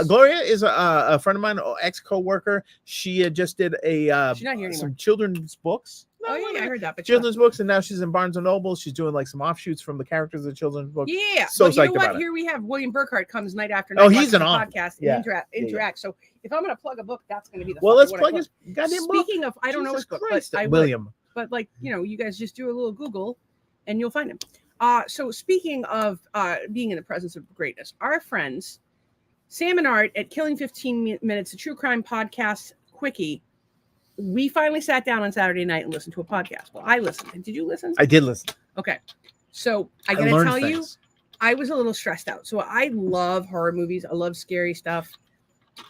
Gloria is a friend of mine, ex co-worker. She just did she's not here anymore. Some children's books. I heard that. But children's books, and now she's in Barnes and Noble. She's doing like some offshoots from the characters of the children's book. Yeah. So you know what? Here we have William Burkhart comes night after night. Oh, he's an podcast and interact. So if I'm gonna plug a book, that's gonna be the. Well, let's plug his goddamn book. Speaking of, I don't know his book, but William. But like, you guys just do a little Google, and you'll find him. So speaking of being in the presence of greatness, our friends Sam and Art at Killing 15 Minutes, a true crime podcast quickie. We finally sat down on Saturday night and listened to a podcast. Well, I listened. Did you listen? I did listen. Okay. So I got to tell you, I was a little stressed out. So I love horror movies. I love scary stuff.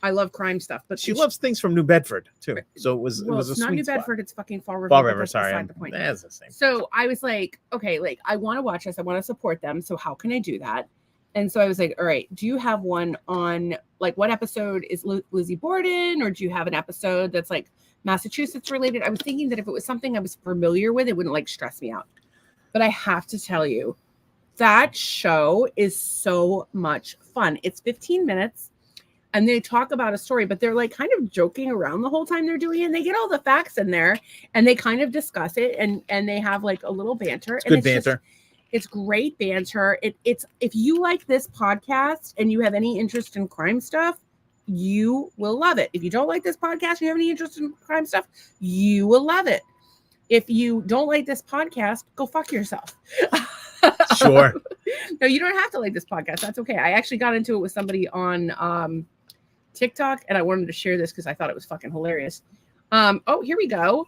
I love crime stuff. But she loves things from New Bedford too. So it was it's not New spot. Bedford. It's fucking Fall River. Fall River. Sorry, the point. That's the same. So I was like, okay, like I want to watch this. I want to support them. So how can I do that? And so I was like, all right, do you have one on like what episode is Lizzie Borden, or do you have an episode that's like Massachusetts related? I was thinking that if it was something I was familiar with, it wouldn't like stress me out. But I have to tell you, that show is so much fun. It's 15 minutes and they talk about a story, but they're like kind of joking around the whole time they're doing it. And they get all the facts in there and they kind of discuss it, and they have like a little banter. It's good banter. It's great banter. It's if you like this podcast and you have any interest in crime stuff, you will love it. If you don't like this podcast and you have any interest in crime stuff, you will love it. If you don't like this podcast, go fuck yourself. Sure. No, you don't have to like this podcast. That's okay. I actually got into it with somebody on TikTok, and I wanted to share this because I thought it was fucking hilarious. Oh, here we go.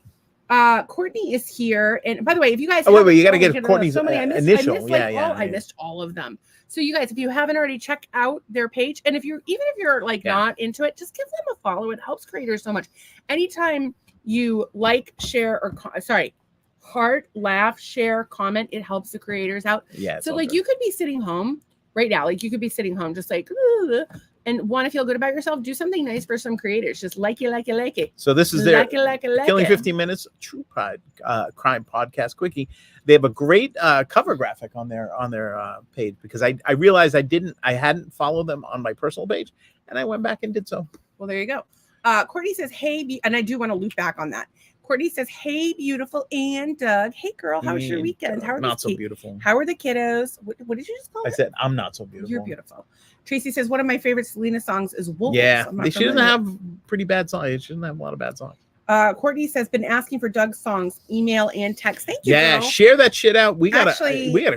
Courtney is here, and by the way, if you guys wait, you got to get Courtney's initial. I missed all of them. So you guys, if you haven't already, check out their page, and if you're like not into it, just give them a follow. It helps creators so much. Anytime you like, share, or heart, laugh, share, comment, it helps the creators out. Yeah. So like you could be sitting home right now, like you could be sitting home just like. Ugh, and want to feel good about yourself, do something nice for some creators. Just like it. So this is their Killing 15 Minutes True Crime Podcast Quickie. They have a great cover graphic on their page, because I realized I hadn't followed them on my personal page, and I went back and did so. Well, there you go. Courtney says, hey, and I do want to loop back on that. Courtney says, hey, beautiful and Doug. Hey, girl, how was your weekend? How are not so beautiful? How are the kiddos? What did you just call it? I said, I'm not so beautiful. You're beautiful. Tracy says, one of my favorite Selena songs is Wolves. Yeah, she doesn't have pretty bad songs. She doesn't have a lot of bad songs. Courtney says, been asking for Doug's songs, email and text. Thank you. Yeah, girl. Share that shit out. We gotta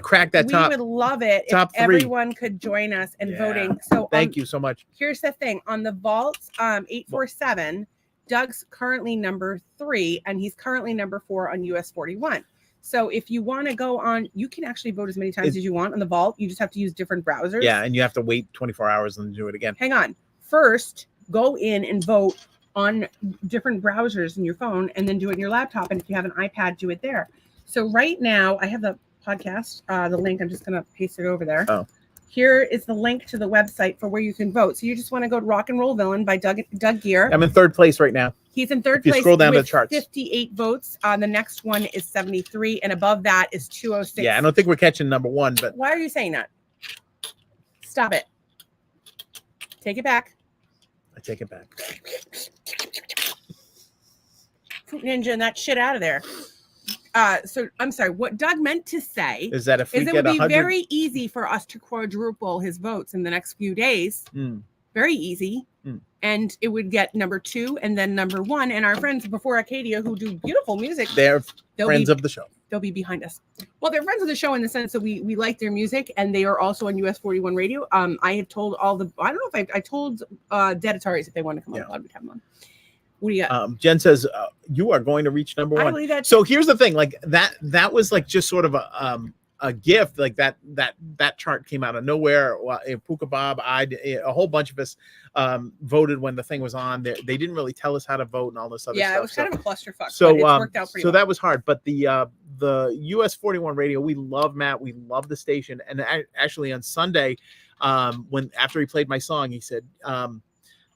crack that top. We would love it if everyone could join us in voting. So thank you so much. Here's the thing: on the vault, 847, Doug's currently number 3, and he's currently number 4 on US 41. So if you want to go on, you can actually vote as many times as you want on the vault. You just have to use different browsers. Yeah, and you have to wait 24 hours and do it again. Hang on. First, go in and vote on different browsers in your phone, and then do it in your laptop. And if you have an iPad, do it there. So right now, I have the podcast, the link. I'm just going to paste it over there. Oh. Here is the link to the website for where you can vote. So you just want to go to Rock and Roll Villain by Doug Gear. I'm in 3rd place right now. He's in 3rd place. Scroll down the charts. 58 votes. The next one is 73, and above that is 206. Yeah, I don't think we're catching number 1, but why are you saying that? Stop it. Take it back. I take it back. Fruit Ninja and that shit out of there. So I'm sorry. What Doug meant to say is that if we it would be very easy for us to quadruple his votes in the next few days. Very easy. And it would get number 2 and then number 1. And our friends before Arcadia, who do beautiful music, they're friends of the show. They'll be behind us. Well, they're friends of the show in the sense that we like their music, and they are also on US 41 radio. I have told I don't know if I told Deditaries if they want to come on, we'd have them on. What do you got? Jen says you are going to reach number 1. I believe that. So here's the thing, like that was like just sort of a gift, like that chart came out of nowhere. Puka Bob, a whole bunch of us voted when the thing was on. They didn't really tell us how to vote and all this other stuff. Yeah, it was kind of a clusterfuck. So but it's worked out pretty well. That was hard. But the US 41 radio, we love Matt, we love the station. And actually on Sunday, after he played my song, he said,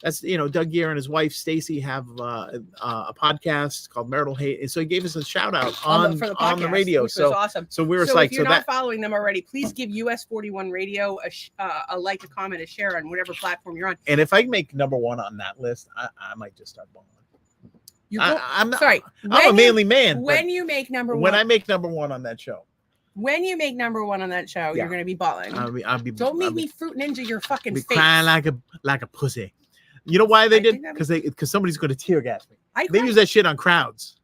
that's Doug Gear and his wife Stacy have a podcast called Marital Hate, and so he gave us a shout out on the radio. Which was awesome. So we were so if you're not following them already, please give US 41 Radio a like, a comment, a share on whatever platform you're on. And if I make number 1 on that list, I might just start bowling. I'm a manly man. When you make number 1, when I make number 1 on that show. When you make number 1 on that show, you're going to be balling. Don't make me Fruit Ninja your fucking face. Crying like a pussy. You know why they did? Because somebody's going to tear gas me. They use that shit on crowds.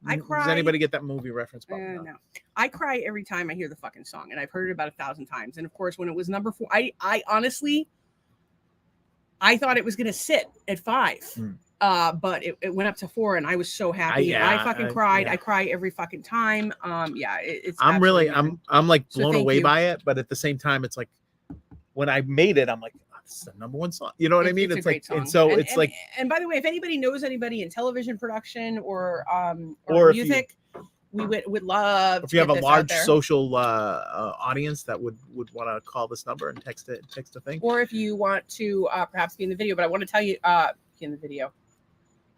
I cry. Does anybody get that movie reference? No. I cry every time I hear the fucking song, and I've heard it about 1,000 times. And of course, when it was number 4, I honestly, I thought it was going to sit at 5. But it went up to 4, and I was so happy. I fucking cried. Yeah. I cry every fucking time. It's. I'm really, I'm like blown away by it, but at the same time, it's like when I made it, I'm like, this is the number 1 song. You know what I mean? It's like, song. And so it's like. And by the way, if anybody knows anybody in television production or music, would love. If you have a large social audience that would want to call this number and text a thing, or if you want to perhaps be in the video, but I want to tell you, be in the video.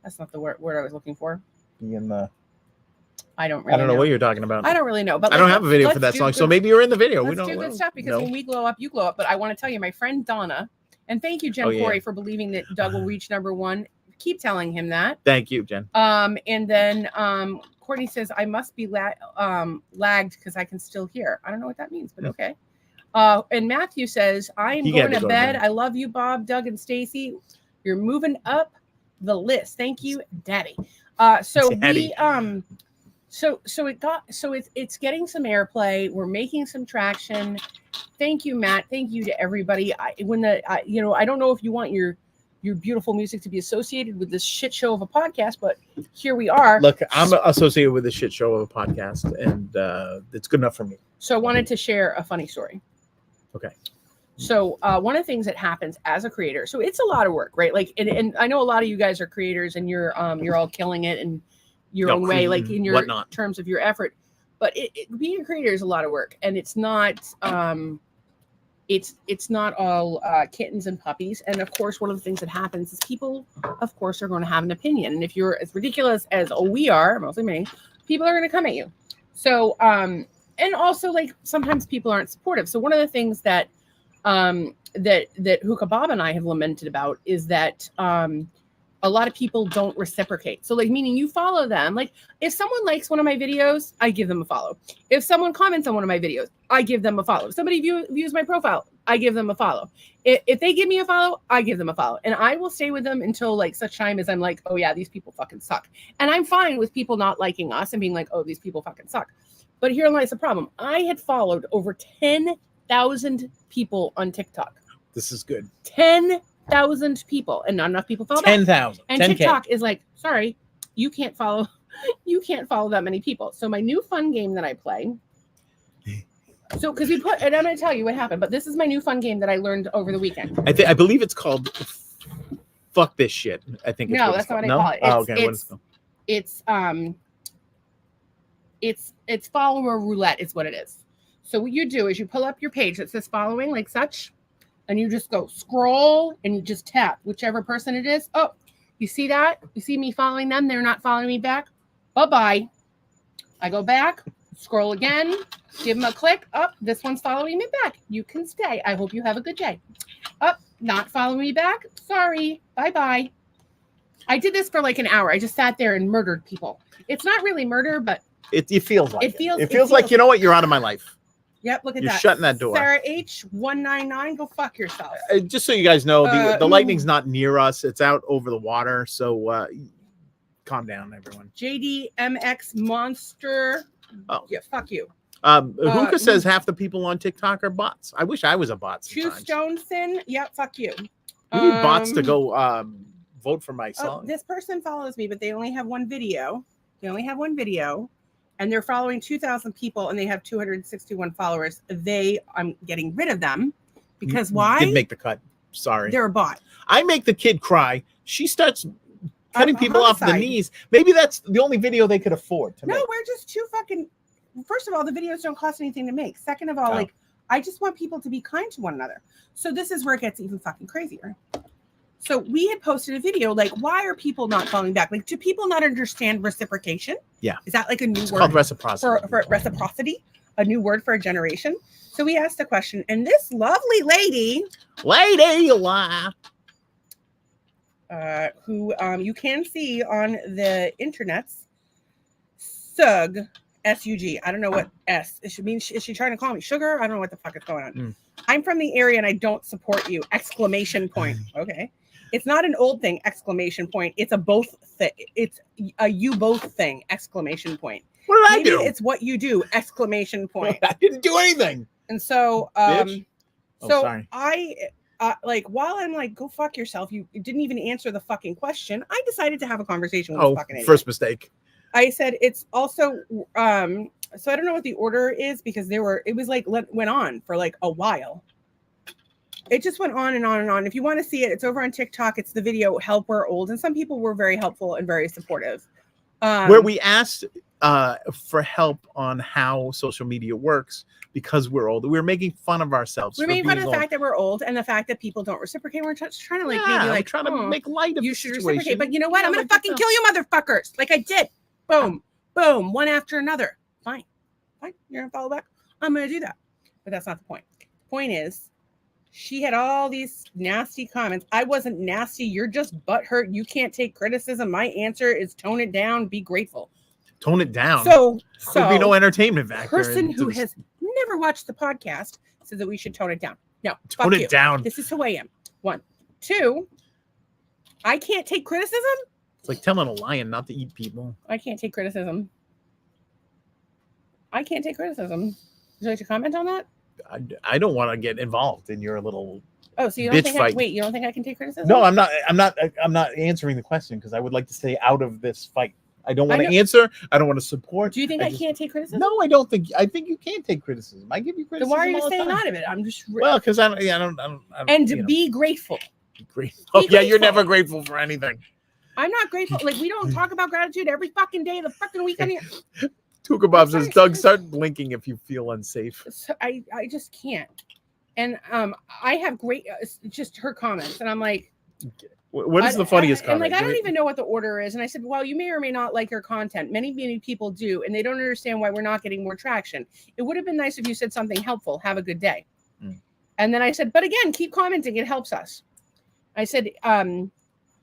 That's not the word I was looking for. Be in the. I don't know what you're talking about. I don't really know, but I don't have a video for that song, so maybe you're in the video. Let's do good stuff because when we glow up, you glow up. But I want to tell you, my friend Donna, and thank you, Jen Corey, for believing that Doug will reach #1. Keep telling him that. Thank you, Jen. And then Courtney says I must be lagged because I can still hear. I don't know what that means, but okay. And Matthew says I'm going to bed. I love you, Bob, Doug, and Stacy. You're moving up the list. Thank you, Daddy. Daddy. It's getting some airplay. We're making some traction. Thank you, Matt. Thank you to everybody. I don't know if you want your beautiful music to be associated with this shit show of a podcast, but here we are. Look, I'm associated with the shit show of a podcast, and it's good enough for me. So I wanted to share a funny story. Okay. So one of the things that happens as a creator, so it's a lot of work, right? Like, and I know a lot of you guys are creators, and you're all killing it in your own way, like in your terms of your effort. But being a creator is a lot of work, and it's not it's not all kittens and puppies. And of course, one of the things that happens is people, of course, are going to have an opinion. And if you're as ridiculous as we are, mostly me, people are going to come at you. So and also, like, sometimes people aren't supportive. So one of the things that Hookah Bob and I have lamented about is that a lot of people don't reciprocate. So, like, meaning you follow them. Like, if someone likes one of my videos, I give them a follow. If someone comments on one of my videos, I give them a follow. If somebody views my profile, I give them a follow. If they give me a follow, I give them a follow. And I will stay with them until, like, such time as I'm like, oh yeah, these people fucking suck. And I'm fine with people not liking us and being like, oh, these people fucking suck. But here lies the problem. I had followed over 10,000 people on TikTok. This is good. 10,000 people, and not enough people follow 10,000. And 10K. TikTok is like, sorry, you can't follow that many people. So my new fun game that I play. So because and I'm going to tell you what happened, but this is my new fun game that I learned over the weekend. I believe it's called "Fuck This Shit." I think. No, that's not what I call it. Okay. It's follower roulette is what it is. So what you do is you pull up your page that says following, like such, and you just go scroll and you just tap whichever person it is. Oh, you see that? You see me following them? They're not following me back. Bye-bye. I go back, scroll again, give them a click. Up, this one's following me back. You can stay. I hope you have a good day. Up, not following me back. Sorry. Bye-bye. I did this for like an hour. I just sat there and murdered people. It's not really murder, but it feels like it feels like, you know what, you're out of my life. Yep, look at You're that. Shutting that door. Sarah H199, go fuck yourself. Just so you guys know, the lightning's not near us. It's out over the water. So calm down, everyone. JDMX Monster. Oh. Yeah, fuck you. Hookah says half the people on TikTok are bots. I wish I was a bot sometimes. Stoneson. Yeah, fuck you. We need bots to go vote for my song. This person follows me, but they only have one video. And they're following 2,000 people, and they have 261 followers. I'm getting rid of them because why? Didn't make the cut. Sorry. They're a bot. I make the kid cry. She starts cutting people off the knees. Maybe that's the only video they could afford to make. No, we're just too fucking. First of all, the videos don't cost anything to make. Second of all, like, I just want people to be kind to one another. So this is where it gets even fucking crazier. So we had posted a video like, why are people not following back? Like, do people not understand reciprocation? Yeah. Is that like a new word? Called reciprocity. For reciprocity, a new word for a generation. So we asked a question, and this lovely lady, who you can see on the internets, Sug, S-U-G. I don't know what S. It should mean. Is she trying to call me sugar? I don't know what the fuck is going on. I'm from the area and I don't support you! Exclamation point. Okay. It's not an old thing, exclamation point. It's a both thing. It's a you both thing, exclamation point. What did I do? It's what you do, exclamation point. I didn't do anything. And so, sorry. I, like, while I'm like, go fuck yourself, you didn't even answer the fucking question. I decided to have a conversation with this fucking idiot. First mistake. I said, it's also, so I don't know what the order is because it was like, went on for like a while. It just went on and on and on. If you want to see it, it's over on TikTok. It's the video Help We're Old. And some people were very helpful and very supportive. where we asked for help on how social media works because we're old. We're making fun of ourselves. We're making fun of the fact that we're old and the fact that people don't reciprocate. We're just trying to maybe trying to make light of you the should situation. reciprocate. But you know what? I'm gonna fucking kill you, motherfuckers! Like I did. Boom, boom, one after another. Fine. You're gonna follow back. I'm gonna do that. But that's not the point. The point is, she had all these nasty comments. I wasn't nasty. You're just butthurt. You can't take criticism. My answer is tone it down. Be grateful. Tone it down. So there'd be no entertainment factor. Person who has never watched the podcast said that we should tone it down. No, tone it down. This is who I am. 1, 2. I can't take criticism. It's like telling a lion not to eat people. I can't take criticism. Would you like to comment on that? I don't want to get involved in your little. Oh, so you don't think? You don't think I can take criticism? No, I'm not answering the question because I would like to stay out of this fight. I don't want to answer. I don't want to support. Do you think I can't take criticism? No, I don't think. I think you can take criticism. I give you criticism. Then why are you staying out of it? I'm just because I don't. And be grateful. Grateful. Yeah, you're never grateful for anything. I'm not grateful. Like we don't talk about gratitude every fucking day of the fucking weekend. Tuka Bob says, Doug, start blinking if you feel unsafe. So I just can't. And I have great just her comments, and I'm like, what is the funniest comment? I'm like, I don't even know what the order is. And I said, well, you may or may not like your content. Many people do, and they don't understand why we're not getting more traction. It would have been nice if you said something helpful. Have a good day. And then I said, but again, keep commenting. It helps us. I said,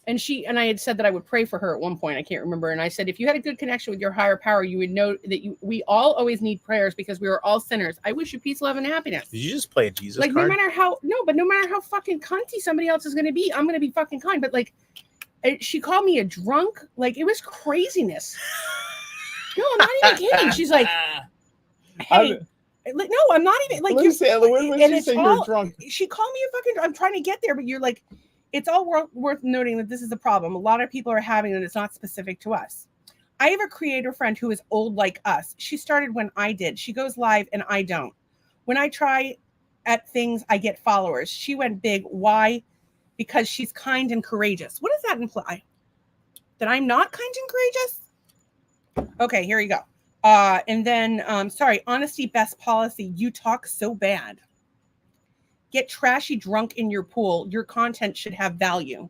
and I had said that I would pray for her at one point. I can't remember. And I said, if you had a good connection with your higher power, you would know that we all always need prayers because we are all sinners. I wish you peace, love, and happiness. Did you just play a Jesus card? No matter how fucking cunty somebody else is going to be, I'm going to be fucking kind. But like, she called me a drunk. Like it was craziness. No, I'm not even kidding. She's like, hey. No, I'm not even like you. You're drunk. She called me a fucking. I'm trying to get there, but you're like, it's all worth noting that this is a problem. A lot of people are having it. It's not specific to us. I have a creator friend who is old like us. She started when I did. She goes live and I don't. When I try at things, I get followers. She went big. Why? Because she's kind and courageous. What does that imply? That I'm not kind and courageous? Okay, here you go. And then, sorry, honesty, best policy. You talk so bad. Get trashy drunk in your pool. Your content should have value.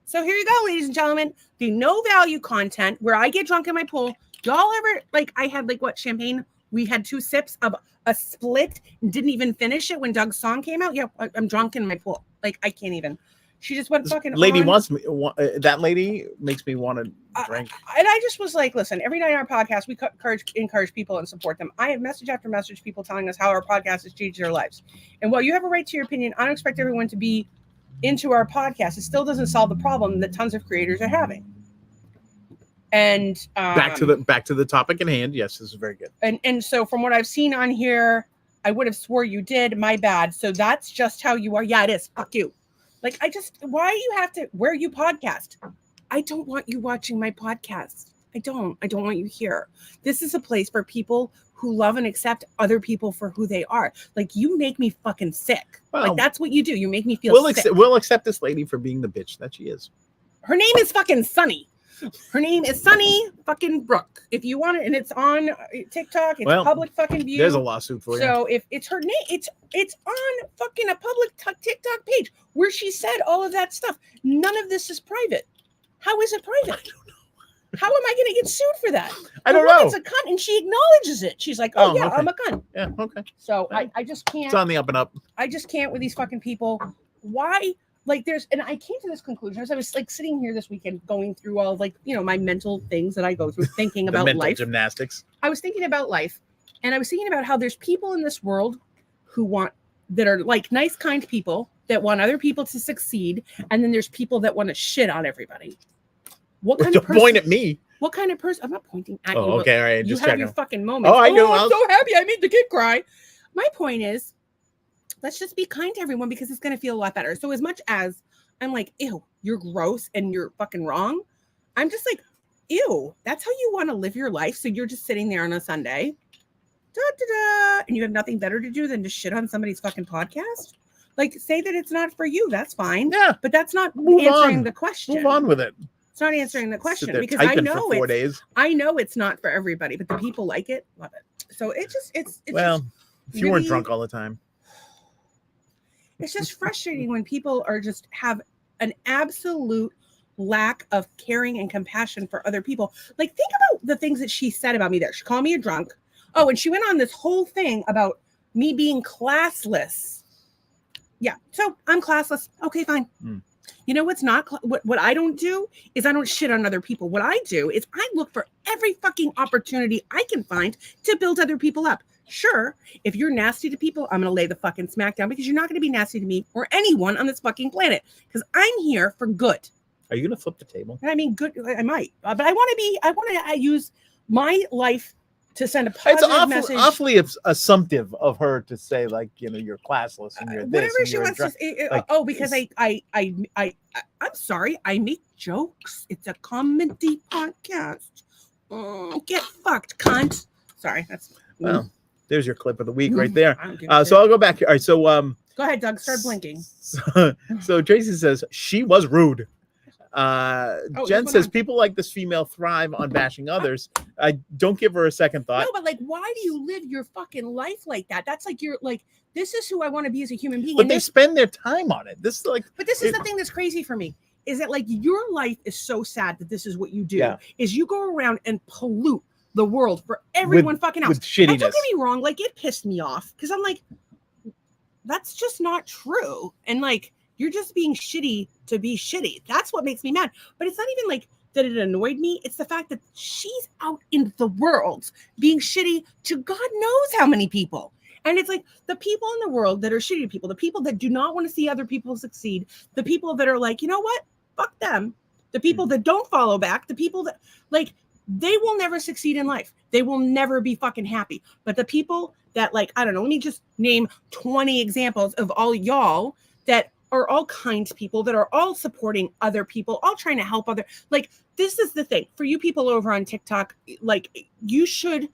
So here you go, ladies and gentlemen. The no value content where I get drunk in my pool. Y'all ever, like, I had champagne. We had 2 sips of a split. Didn't even finish it when Doug's song came out. Yeah, I'm drunk in my pool. Like, I can't even. She just went fucking lady on. Wants me. That lady makes me want to drink. And I just was like, listen, every night on our podcast, we encourage people and support them. I have message after message, people telling us how our podcast has changed their lives. And while you have a right to your opinion, I don't expect everyone to be into our podcast. It still doesn't solve the problem that tons of creators are having. And back to the topic at hand. Yes, this is very good. And so from what I've seen on here, I would have swore you did. My bad. So that's just how you are. Yeah, it is. Fuck you. Like, why do you have to, where you podcast? I don't want you watching my podcast. I don't want you here. This is a place for people who love and accept other people for who they are. Like, you make me fucking sick. Well, like, that's what you do. You make me feel sick. We'll accept this lady for being the bitch that she is. Her name is fucking Sunny. Her name is Sunny fucking Brooke. If you want it, and it's on TikTok, it's public fucking view. There's a lawsuit for you. So if it's her name, it's on fucking a public TikTok page where she said all of that stuff. None of this is private. How is it private? I don't know. How am I going to get sued for that? I don't know. It's a cunt, and she acknowledges it. She's like, "Oh yeah, okay. I'm a cunt." Yeah, okay. So I just can't. It's on the up and up. I just can't with these fucking people. Why? Like and I came to this conclusion as I was like sitting here this weekend going through all my mental things that I go through thinking about mental life. Gymnastics. I was thinking about life, and I was thinking about how there's people in this world that are like nice, kind people that want other people to succeed. And then there's people that want to shit on everybody. What kind of person? Point at me. What kind of person? I'm not pointing at you. Okay, all right. You just have your fucking moments. Oh, I know. I'm so happy I made the kid cry. My point is, let's just be kind to everyone because it's going to feel a lot better. So as much as I'm like, ew, you're gross and you're fucking wrong, I'm just like, ew, that's how you want to live your life. So you're just sitting there on a Sunday, and you have nothing better to do than to shit on somebody's fucking podcast? Like, say that it's not for you. That's fine. Yeah. But that's not answering the question. Move on with it. It's not answering the question because I know for 4 days. I know it's not for everybody, but the people like it, love it. So it's well, just if you weren't drunk all the time. It's just frustrating when people are just have an absolute lack of caring and compassion for other people. Like, think about the things that she said about me there. She called me a drunk. Oh, and she went on this whole thing about me being classless. Yeah, so I'm classless. Okay, fine. You know what's not what I don't do is I don't shit on other people. What I do is I look for every fucking opportunity I can find to build other people up. Sure, if you're nasty to people, I'm going to lay the fucking smack down because you're not going to be nasty to me or anyone on this fucking planet because I'm here for good. Are you going to flip the table? I mean, good. I might, but I want to use my life to send a positive message. It's awfully assumptive of her to say, like, you know, you're classless and you're this. Whatever she wants to say. Like, because I'm sorry. I make jokes. It's a comedy podcast. Get fucked, cunt. Sorry. That's well. There's your clip of the week right there. So I'll go back here. All right. So go ahead, Doug. Start blinking. So Tracy says she was rude. Jen says people like this female thrive on bashing others. I don't give her a second thought. No, but like, why do you live your fucking life like that? That's like you're like, this is who I want to be as a human being. But they spend their time on it. This is like. But this is the thing that's crazy for me. Is that like your life is so sad that this is what you do? Yeah. Is you go around and pollute the world for everyone fucking else. With shittiness. And don't get me wrong, like it pissed me off because I'm like, that's just not true. And like, you're just being shitty to be shitty. That's what makes me mad. But it's not even like that it annoyed me. It's the fact that she's out in the world being shitty to God knows how many people. And it's like the people in the world that are shitty people, the people that do not want to see other people succeed, the people that are like, you know what? Fuck them. The people that don't follow back, the people that like, they will never succeed in life. They will never be fucking happy. But the people that like, I don't know, let me just name 20 examples of all y'all that are all kind people, that are all supporting other people, all trying to help other. Like, this is the thing. For you people over on TikTok, like, you should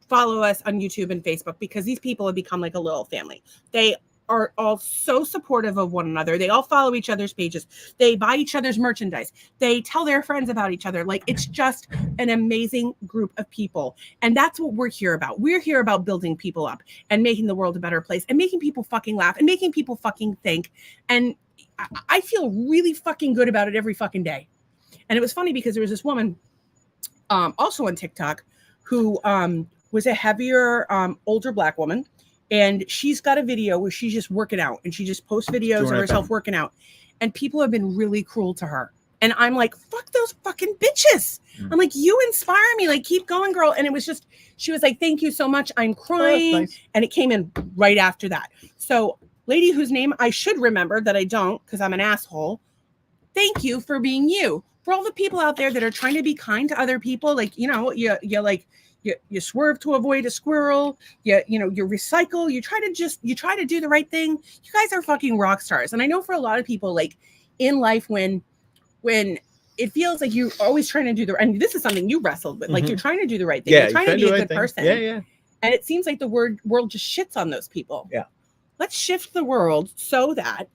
follow us on YouTube and Facebook because these people have become like a little family. They are all so supportive of one another. They all follow each other's pages. They buy each other's merchandise. They tell their friends about each other. Like, it's just an amazing group of people. And that's what we're here about. We're here about building people up and making the world a better place and making people fucking laugh and making people fucking think. And I feel really fucking good about it every fucking day. And it was funny because there was this woman also on TikTok who was a heavier, older Black woman. And she's got a video where she's just working out and she just posts videos of herself working out. And people have been really cruel to her. And I'm like, fuck those fucking bitches. I'm like, you inspire me. Like, keep going, girl. And it was just, she was like, thank you so much. I'm crying. Nice. And it came in right after that. So lady whose name I should remember that I don't because I'm an asshole. Thank you for being you. For all the people out there that are trying to be kind to other people. Like, you know, you like, you swerve to avoid a squirrel. You recycle. You try to do the right thing. You guys are fucking rock stars. And I know for a lot of people, like in life, when it feels like you're always trying to do and this is something you wrestled with, like you're trying to do the right thing. You're trying to be a good person. Yeah. And it seems like the world just shits on those people. Yeah. Let's shift the world so that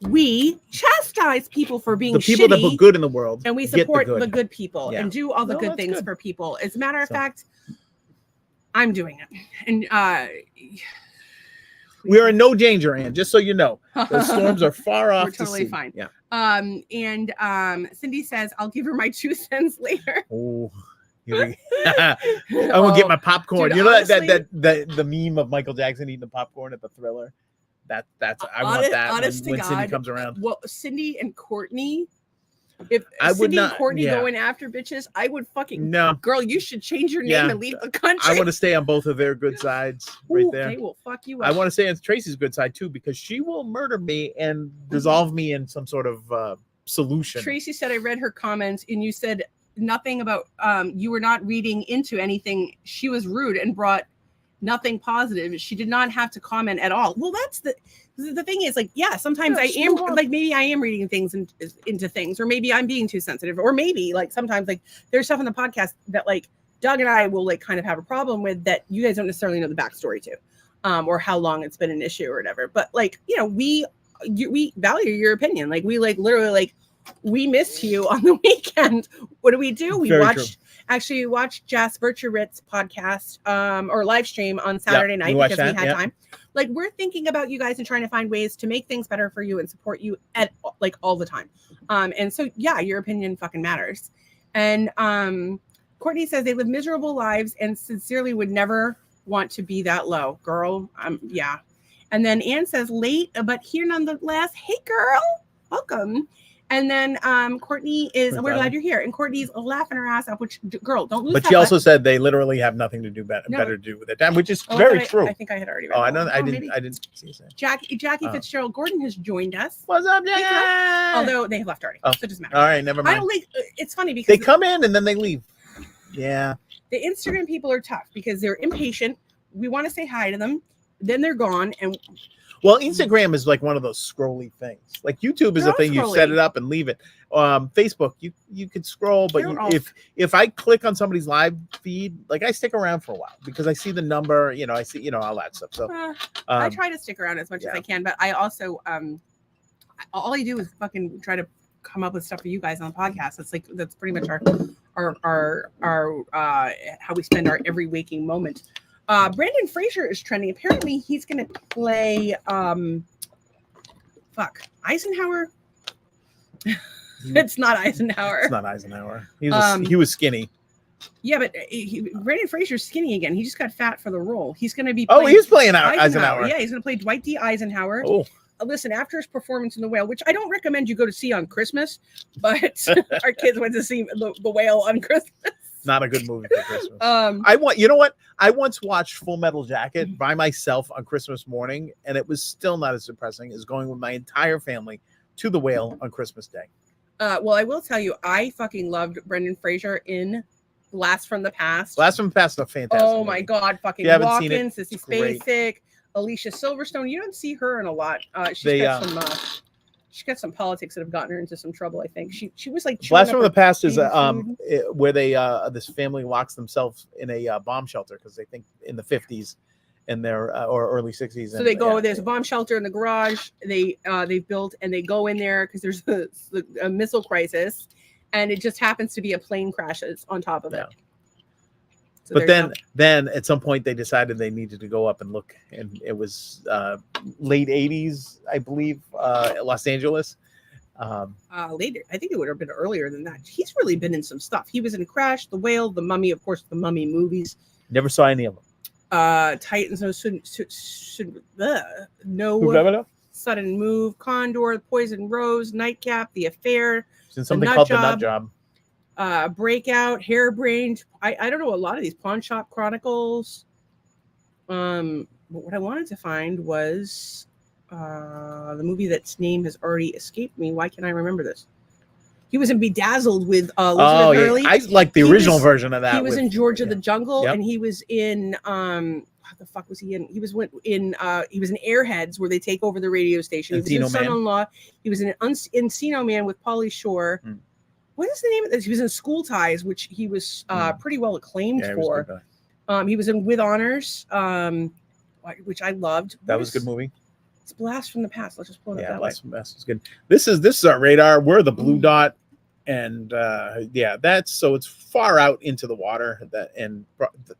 we chastise people for being the people shitty, that put good in the world, and we support the good people and do all the good things for people. As a matter of fact, I'm doing it, and we are in no danger, Ann. Just so you know, the storms are far off. We're totally fine. Yeah. And Cindy says, "I'll give her my 2 cents later." Oh. I will get my popcorn. Dude, you know honestly, that the meme of Michael Jackson eating the popcorn at the Thriller. I want that when Cindy comes around. Well, Cindy and Courtney. If Cindy and Courtney going after bitches, I would fucking girl. You should change your name and leave the country. I want to stay on both of their good sides right there. They will fuck you up. I want to stay on Tracy's good side too because she will murder me and dissolve me in some sort of solution. Tracy said I read her comments and you said nothing about you were not reading into anything. She was rude and brought nothing positive. She did not have to comment at all. Well, that's the thing is like, yeah, sometimes I am like, maybe I am reading things into things, or maybe I'm being too sensitive, or maybe like sometimes like there's stuff in the podcast that like Doug and I will like kind of have a problem with that you guys don't necessarily know the backstory to, or how long it's been an issue or whatever. But like, you know, we value your opinion. Like we like literally like we missed you on the weekend. What do? We Very watched. True. Actually, we watched Jas Virturit's podcast or live stream on Saturday night because we had time. Like, we're thinking about you guys and trying to find ways to make things better for you and support you at like all the time. And so, yeah, your opinion fucking matters. And Courtney says they live miserable lives and sincerely would never want to be that low. Girl, yeah. And then Anne says late, but here nonetheless. Hey, girl, welcome. And then Courtney is, we're glad you're here. And Courtney's laughing her ass up, which, girl, don't lose. But she also said they literally have nothing to do better to do with it, which is very true. I think I had already read. Oh, I know. I didn't see that. Jackie Fitzgerald Gordon has joined us. What's up, Jackie? Although they have left already, so it doesn't matter. All right, never mind. I don't like. It's funny because they come in and then they leave. Yeah. The Instagram people are tough because they're impatient. We want to say hi to them, then they're gone, and. Well, Instagram is like one of those scrolly things. Like YouTube is a thing you set it up and leave it. Facebook, you could scroll, but if I click on somebody's live feed, like I stick around for a while because I see the number, I see, all that stuff. So I try to stick around as much as I can, but I also all I do is fucking try to come up with stuff for you guys on the podcast. That's pretty much our how we spend our every waking moment. Brendan Fraser is trending. Apparently, he's going to play Eisenhower. It's not Eisenhower. It's not Eisenhower. He was skinny. Yeah, but Brendan Fraser's skinny again. He just got fat for the role. He's going to be. He's playing Eisenhower. Yeah, he's going to play Dwight D. Eisenhower. Oh. Listen, after his performance in The Whale, which I don't recommend you go to see on Christmas, but our kids went to see the Whale on Christmas. Not a good movie for Christmas. You know what? I once watched Full Metal Jacket by myself on Christmas morning, and it was still not as depressing as going with my entire family to The Whale on Christmas Day. Well, I will tell you, I fucking loved Brendan Fraser in Blast from the Past. Blast from the Past is a fantastic movie. My God, fucking Walken, Sissy Spacek, Alicia Silverstone. You don't see her in a lot. She's got some politics that have gotten her into some trouble. I think she was like Blast from the Past is where they this family locks themselves in a bomb shelter because they think in the 50s and their or early 60s. So they go. There's a bomb shelter in the garage. They've built and they go in there because there's a missile crisis, and it just happens to be a plane crashes on top of it. So but then at some point they decided they needed to go up and look, and it was late 80s, I believe, Los Angeles. Later, I think it would have been earlier than that. He's really been in some stuff. He was in Crash, The Whale, The Mummy, of course, the Mummy movies. Never saw any of them. Titans, No Sudden Move, Condor, Poison Rose, Nightcap, The Affair, something called The Nut Job. Breakout, Hairbrained. I don't know a lot of these. Pawn Shop Chronicles. But what I wanted to find was the movie that's name has already escaped me. Why can't I remember this? He was in Bedazzled with Elizabeth Hurley. I like the original version of that. He was in George of the Jungle, and he was in what the fuck was he in? He was in Airheads, where they take over the radio station. He was in Son-in-Law. He was in Encino Man with Pauly Shore. What is the name of this? He was in School Ties, which he was pretty well acclaimed for. He was in With Honors, which I loved. That was a good movie. It's Blast from the Past. Let's just pull it up that way. Blast from the Past is good. This is our radar. We're the blue dot, and that's it's far out into the water.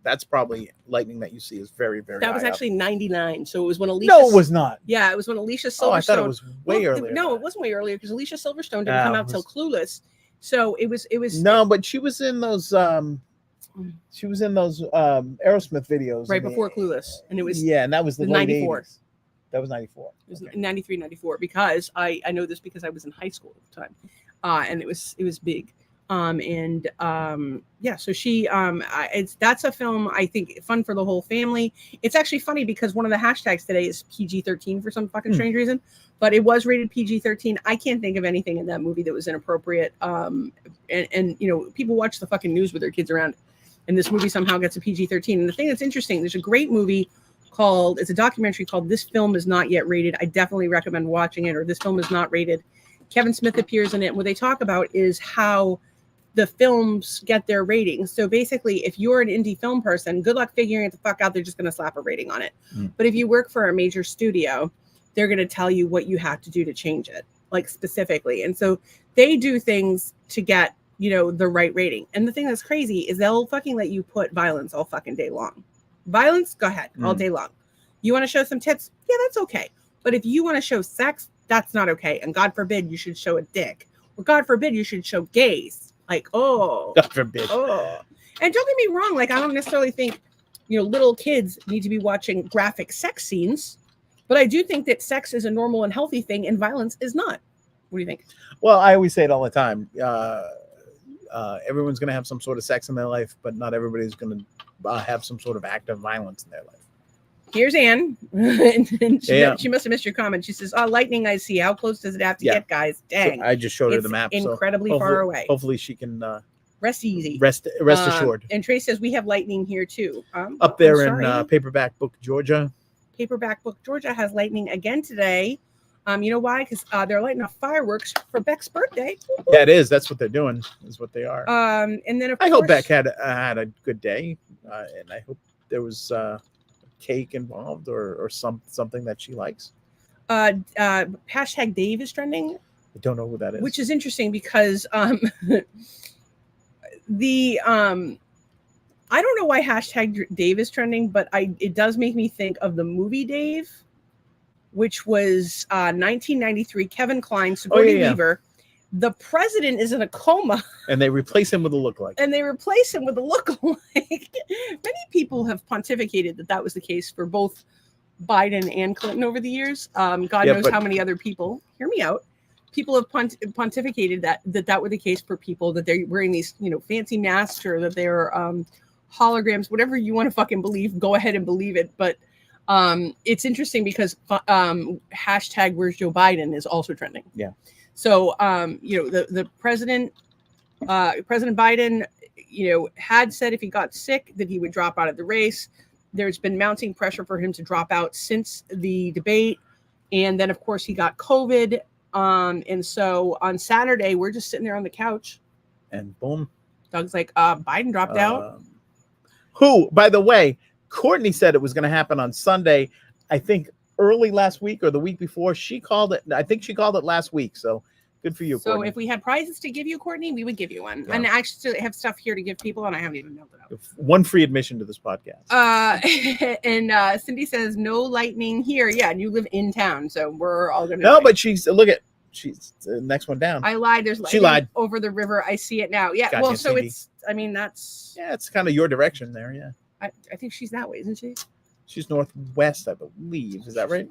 That's probably lightning that you see is very, very. That was actually 99. So it was when Alicia. No, it was not. Yeah, it was when Alicia Silverstone. Oh, I thought it was way earlier. No, it wasn't way earlier because Alicia Silverstone didn't come out till Clueless. So it was. No, but she was in those. She was in those Aerosmith videos right before Clueless, and it was and that was the 94. 80s. That was 94. It was 93, 94 because I know this because I was in high school at the time, and it was big. So she that's a film I think fun for the whole family. It's actually funny because one of the hashtags today is PG-13 for some fucking strange reason, but it was rated PG-13. I can't think of anything in that movie that was inappropriate. And people watch the fucking news with their kids around, and this movie somehow gets a PG-13. And the thing that's interesting, there's a great movie it's a documentary called This Film Is Not Yet Rated. I definitely recommend watching it, or This Film Is Not Rated. Kevin Smith appears in it. What they talk about is how the films get their ratings. So basically, if you're an indie film person, good luck figuring it the fuck out. They're just going to slap a rating on it. But if you work for a major studio, they're going to tell you what you have to do to change it. like specifically. And so they do things to get, the right rating. And the thing that's crazy is they'll fucking let you put violence all fucking day long. Violence, go ahead, all day long. You want to show some tits? Yeah, that's okay. But if you want to show sex, that's not okay. And God forbid you should show a dick. Or God forbid you should show gays. Like, oh. God forbid. Oh. And don't get me wrong, like I don't necessarily think, little kids need to be watching graphic sex scenes. But I do think that sex is a normal and healthy thing and violence is not. What do you think? Well, I always say it all the time. Everyone's going to have some sort of sex in their life, but not everybody's going to have some sort of act of violence in their life. Here's Anne. She must have missed your comment. She says, lightning I see. How close does it have to get, guys? Dang. So I just showed her the map. Incredibly far away. Hopefully she can rest easy. Rest assured. And Trey says, we have lightning here too. Up there in Paperback Book, Georgia. Paperback Book, Georgia has lightning again today. You know why? Because they're lighting off fireworks for Beck's birthday. Yeah, it is. That's what they're doing. Is what they are. And then I hope Beck had a good day, and I hope there was cake involved or something that she likes. Hashtag Dave is trending. I don't know who that is. Which is interesting because the I don't know why hashtag Dave is trending, but it does make me think of the movie Dave, which was 1993. Kevin Kline, Sigourney Weaver. The president is in a coma, and they replace him with a lookalike. Many people have pontificated that was the case for both Biden and Clinton over the years. God knows how many other people. Hear me out. People have pontificated that were the case for people, that they're wearing these fancy masks, or that they're holograms, whatever you want to fucking believe. Go ahead and believe it, but. It's interesting because hashtag Where's Joe Biden is also trending. Yeah. So the President Biden had said if he got sick that he would drop out of the race. There's been mounting pressure for him to drop out since the debate, and then of course he got COVID. And so on Saturday we're just sitting there on the couch, and boom, Doug's like, Biden dropped out. Who, by the way, Courtney said it was going to happen on Sunday, I think early last week or the week before. She called it. I think she called it last week. So good for you, So Courtney. if we had prizes to give you, Courtney, we would give you one. Yeah. And I actually have stuff here to give people, and I haven't even mailed it out. One free admission to this podcast. And Cindy says, no lightning here. Yeah, and you live in town, so we're all going to. No, but she's the next one down. I lied. There's lightning. She lied. Over the river. I see it now. Yeah, well, so Cindy. It's kind of your direction there, yeah. I think she's that way, isn't she? She's northwest, I believe. Is that right?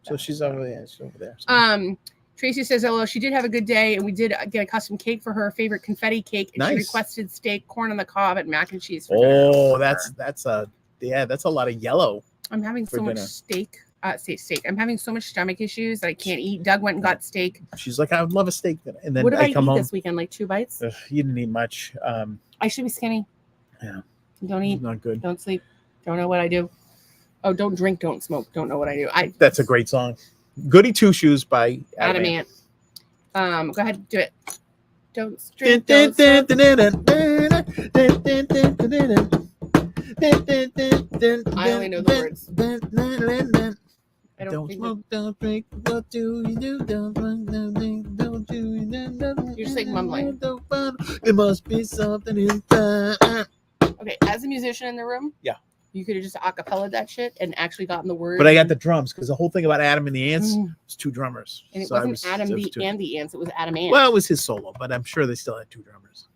So she's over there. She's over there. So. Tracy says, hello. She did have a good day, and we did get a custom cake for her favorite confetti cake. And she requested steak, corn on the cob, and mac and cheese for dinner. That's a lot of yellow. I'm having so much steak. Steak. I'm having so much stomach issues that I can't eat. Doug went and got steak. She's like, I would love a steak. And then what did I come eat home this weekend? Like 2 bites? You didn't eat much. I should be skinny. Yeah. Don't eat. Not good. Don't sleep. Don't know what I do. Oh, don't drink. Don't smoke. Don't know what I do. That's a great song. Goody Two Shoes by Adam Ant. Go ahead, do it. Don't drink. Don't smoke. I only know the words. I don't smoke, don't drink. What do you do? Don't do. You're just like mumbling. There must be something inside. Okay, as a musician in the room, yeah, you could have just acapella that shit and actually gotten the words. But I got the drums because the whole thing about Adam and the Ants was 2 drummers. And it wasn't Adam and the Ants; it was Adam Ant. Well, it was his solo, but I'm sure they still had 2 drummers.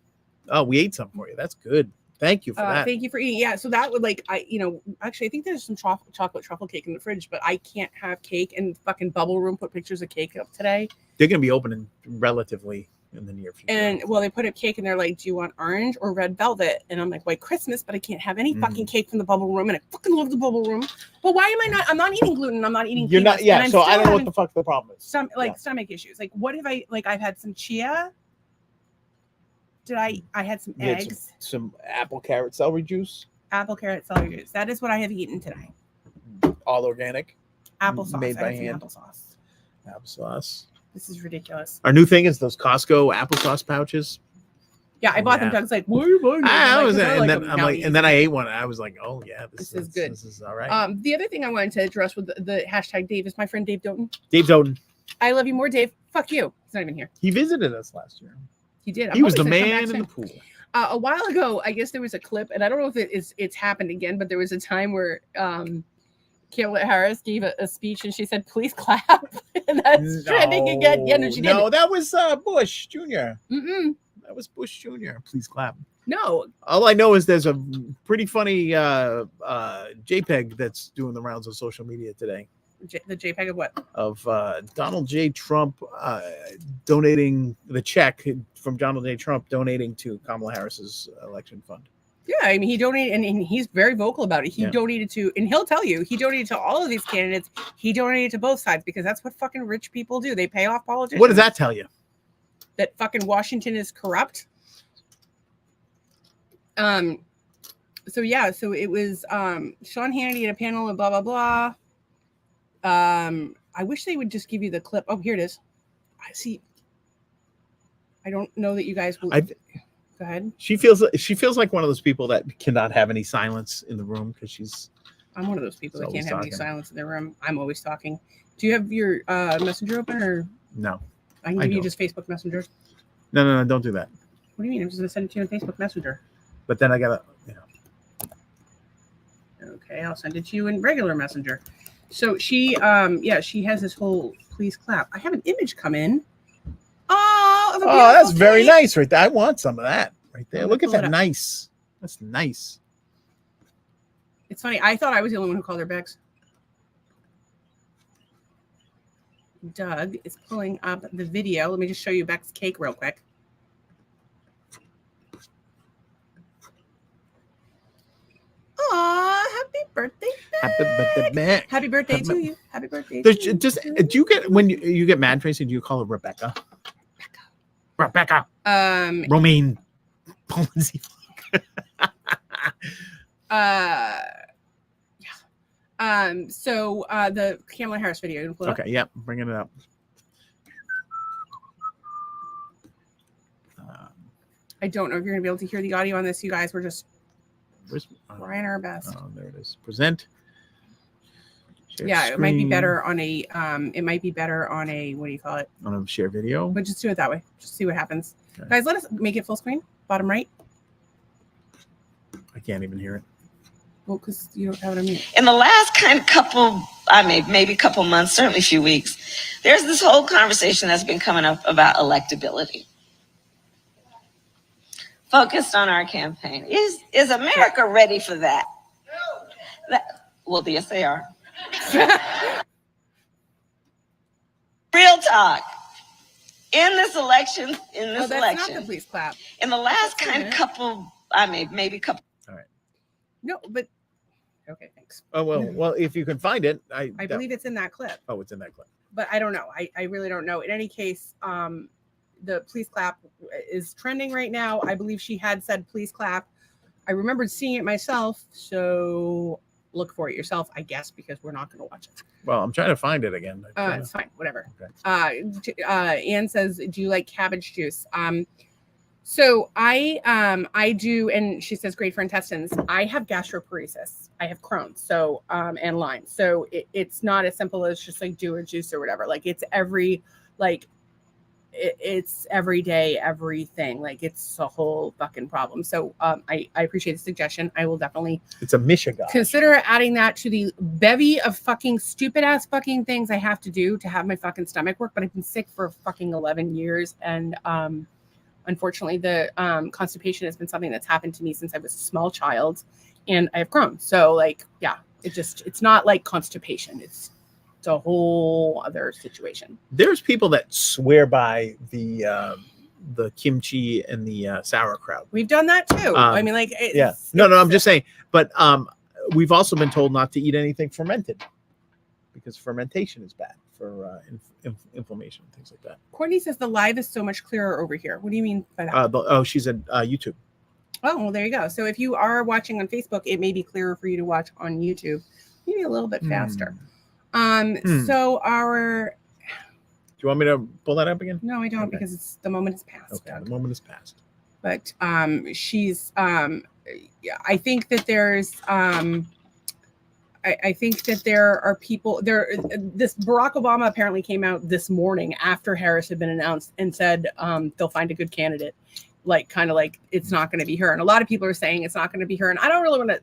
Oh, we ate some for you. That's good. Thank you for that. Thank you for eating. Yeah, so that would actually I think there's some chocolate truffle cake in the fridge, but I can't have cake and fucking Bubble Room put pictures of cake up today. They're gonna be opening relatively in the near future. And they put a cake and they're like, do you want orange or red velvet? And I'm like, white Christmas, but I can't have any fucking cake from the Bubble Room, and I fucking love the Bubble Room. But why am I not? I'm not eating gluten. I'm not eating. You're not. Yeah. So I don't know what the fuck the problem is. Stomach issues. Like, what if I've had some chia. I had some eggs. Some apple, carrot, celery juice. Apple, carrot, celery juice. That is what I have eaten today. All organic. Applesauce. Made by hand. Applesauce. This is ridiculous. Our new thing is those Costco applesauce pouches. Yeah, I bought them. Doug's like, "Why are you buying them?" And then I ate one. And I was like, "Oh yeah, this is good. This is all right." The other thing I wanted to address with the hashtag Dave is my friend Dave Doughton. Dave Doughton. I love you more, Dave. Fuck you. He's not even here. He visited us last year. He did. He was the man in the pool. A while ago, I guess there was a clip, and I don't know if it's happened again, but there was a time where Kamala Harris gave a speech and she said, "Please clap," and that's trending again. Yeah, no, she didn't. No, that was Bush Jr. Mm-mm. That was Bush Jr. Please clap. No. All I know is there's a pretty funny JPEG that's doing the rounds on social media today. The JPEG of what? Of Donald J. Trump donating the check from Donald J. Trump donating to Kamala Harris's election fund. Yeah, I mean, he donated, and he's very vocal about it. He donated to, and he'll tell you, he donated to all of these candidates. He donated to both sides because that's what fucking rich people do. They pay off politicians. What does that tell you? That fucking Washington is corrupt. So yeah, so it was Sean Hannity at a panel and blah blah blah. I wish they would just give you the clip. Oh, here it is. I see. I don't know that you guys will. Go ahead. She feels like one of those people that cannot have any silence in the room because she's. I'm one of those people that can't have any silence in the room. I'm always talking. Do you have your messenger open or no? I can give you just Facebook Messenger. No, don't do that. What do you mean? I'm just gonna send it to you on Facebook Messenger. But then I gotta, Okay, I'll send it to you in regular Messenger. So she, she has this whole please clap. I have an image come in. Oh, that's very nice right there. I want some of that right there. Look at that, nice. That's nice. It's funny. I thought I was the only one who called her Bex. Doug is pulling up the video. Let me just show you Beck's cake real quick. Aw, happy birthday, Beck. Happy birthday, Beck. Happy birthday to you. Happy birthday. Do you get when you get mad, Tracy? Do you call her Rebecca? Rebecca. Romaine. So the Kamala Harris video. You pull it up? Yeah, bringing it up. I don't know if you're gonna be able to hear the audio on this, you guys. We're just trying our best. Oh, there it is. Present. Share it might be better on a what do you call it? On a share video. But just do it that way. Just see what happens. Okay. Guys, let us make it full screen. Bottom right. I can't even hear it. Well, because you don't have it on mute. In the last maybe couple months, certainly a few weeks, there's this whole conversation that's been coming up about electability. Focused on our campaign. Is America ready for that? Well, yes, they are. Real talk. In this election, that's not the please clap. In the last couple. All right. No, but okay, thanks. Oh well, if you can find it, I believe it's in that clip. Oh, it's in that clip. But I don't know. I really don't know. In any case, the please clap is trending right now. I believe she had said please clap. I remembered seeing it myself, so look for it yourself, I guess, because we're not going to watch it. Well, I'm trying to find it again. It's fine, whatever. Okay. Anne says, "Do you like cabbage juice?" So I do, and she says, "Great for intestines." I have gastroparesis. I have Crohn's, so and Lyme. So it's not as simple as just like do a juice or whatever. Like it's it's every day, everything. Like it's a whole fucking problem. So I appreciate the suggestion. I will definitely. It's a Michigan. Consider adding that to the bevy of fucking stupid ass fucking things I have to do to have my fucking stomach work. But I've been sick for fucking 11 years, and unfortunately, the constipation has been something that's happened to me since I was a small child, and I have Crohn's. So like, yeah, it's not like constipation. It's a whole other situation. There's people that swear by the kimchi and the sauerkraut. We've done that too. I mean, like, No, I'm just saying. But we've also been told not to eat anything fermented because fermentation is bad for inflammation and things like that. Courtney says the live is so much clearer over here. What do you mean by that? She's at YouTube. Oh, well, there you go. So if you are watching on Facebook, it may be clearer for you to watch on YouTube, maybe a little bit faster. So our. Do you want me to pull that up again? No, I don't, because the moment has passed. Okay, the moment has passed. But she's. I think that there's. I think that there are people there. This Barack Obama apparently came out this morning after Harris had been announced and said they'll find a good candidate, like kind of like it's not going to be her. And a lot of people are saying it's not going to be her. And I don't really want to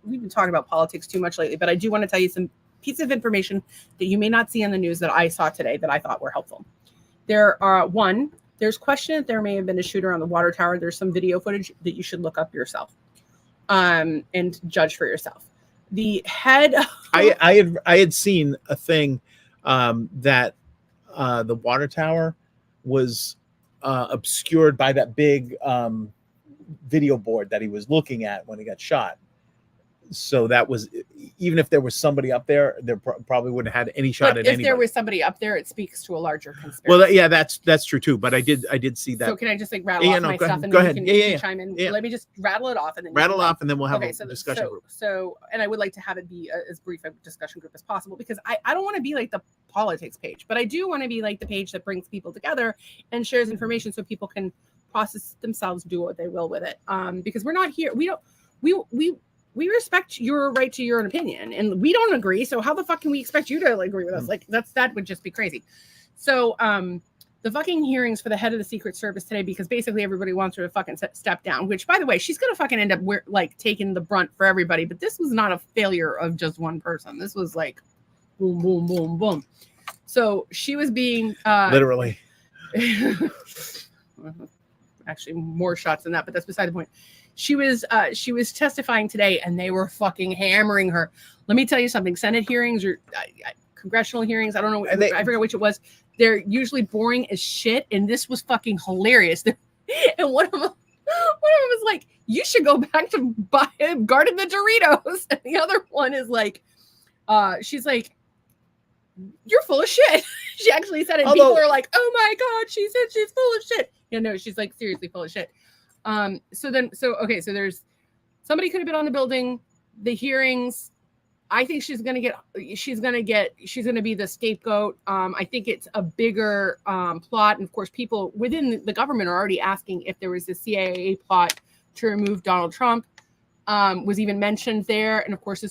we've been talking about politics too much lately, but I do want to tell you some pieces of information that you may not see in the news that I saw today that I thought were helpful. There's question that there may have been a shooter on the water tower. There's some video footage that you should look up yourself and judge for yourself. The head I had seen a thing that the water tower was obscured by that big video board that he was looking at when he got shot. So that was, even if there was somebody up there, there probably wouldn't have had any shot at anybody. If there was somebody up there, it speaks to a larger conspiracy. Well, that's true too. But I did see that. So can I just rattle off my stuff and then you can chime in? Yeah. Let me just rattle it off and then and then we'll have a discussion group. So, and I would like to have it be as brief a discussion group as possible because I don't want to be like the politics page, but I do want to be like the page that brings people together and shares information so people can process themselves, do what they will with it. Because we're not here. We respect your right to your own opinion and we don't agree. So how the fuck can we expect you to agree with us? Like that would just be crazy. So the fucking hearings for the head of the Secret Service today, because basically everybody wants her to fucking step down, which by the way, she's going to fucking end up taking the brunt for everybody. But this was not a failure of just one person. This was like boom, boom, boom, boom. So she was being literally actually more shots than that, but that's beside the point. She was testifying today and they were fucking hammering her. Let me tell you something. Senate hearings or congressional hearings, I don't know. I forget which it was. They're usually boring as shit. And this was fucking hilarious. And one of them was like, you should go back to guarding the Doritos. And the other one is like, she's like, you're full of shit. She actually said it. People are like, oh my God, she said she's full of shit. No, she's like seriously full of shit. So there's somebody could have been on the building, the hearings. I think she's going to be the scapegoat. I think it's a bigger plot. And of course, people within the government are already asking if there was a CIA plot to remove Donald Trump, was even mentioned there. And of course,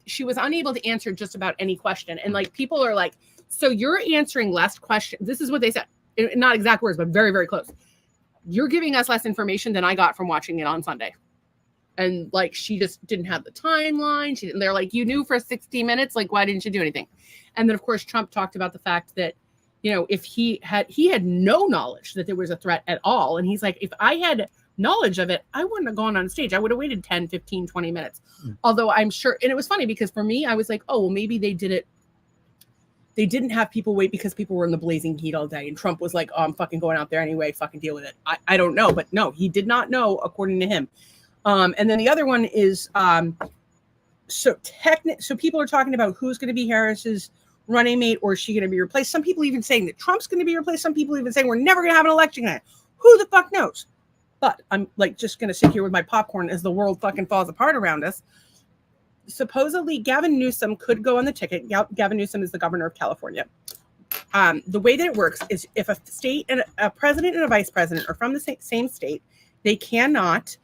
she was unable to answer just about any question. And like, people are like, so you're answering less questions. This is what they said, not exact words, but very, very close. You're giving us less information than I got from watching it on Sunday. And like, she just didn't have the timeline. They're like, you knew for 60 minutes, like, why didn't you do anything? And then of course, Trump talked about the fact that, if he had no knowledge that there was a threat at all. And he's like, if I had knowledge of it, I wouldn't have gone on stage. I would have waited 10, 15, 20 minutes. Although I'm sure, and it was funny because for me, I was like, oh, well, maybe they did it. They didn't have people wait because people were in the blazing heat all day. And Trump was like, oh, I'm fucking going out there anyway. Fucking deal with it. I don't know. But no, he did not know, according to him. And then the other one is, so people are talking about who's going to be Harris's running mate, or is she going to be replaced? Some people even saying that Trump's going to be replaced. Some people even saying we're never going to have an election again. Who the fuck knows? But I'm like just going to sit here with my popcorn as the world fucking falls apart around us. Supposedly Gavin Newsom could go on the ticket. Gavin Newsom is the governor of California. The way that it works is if a state and a president and a vice president are from the same state, they cannot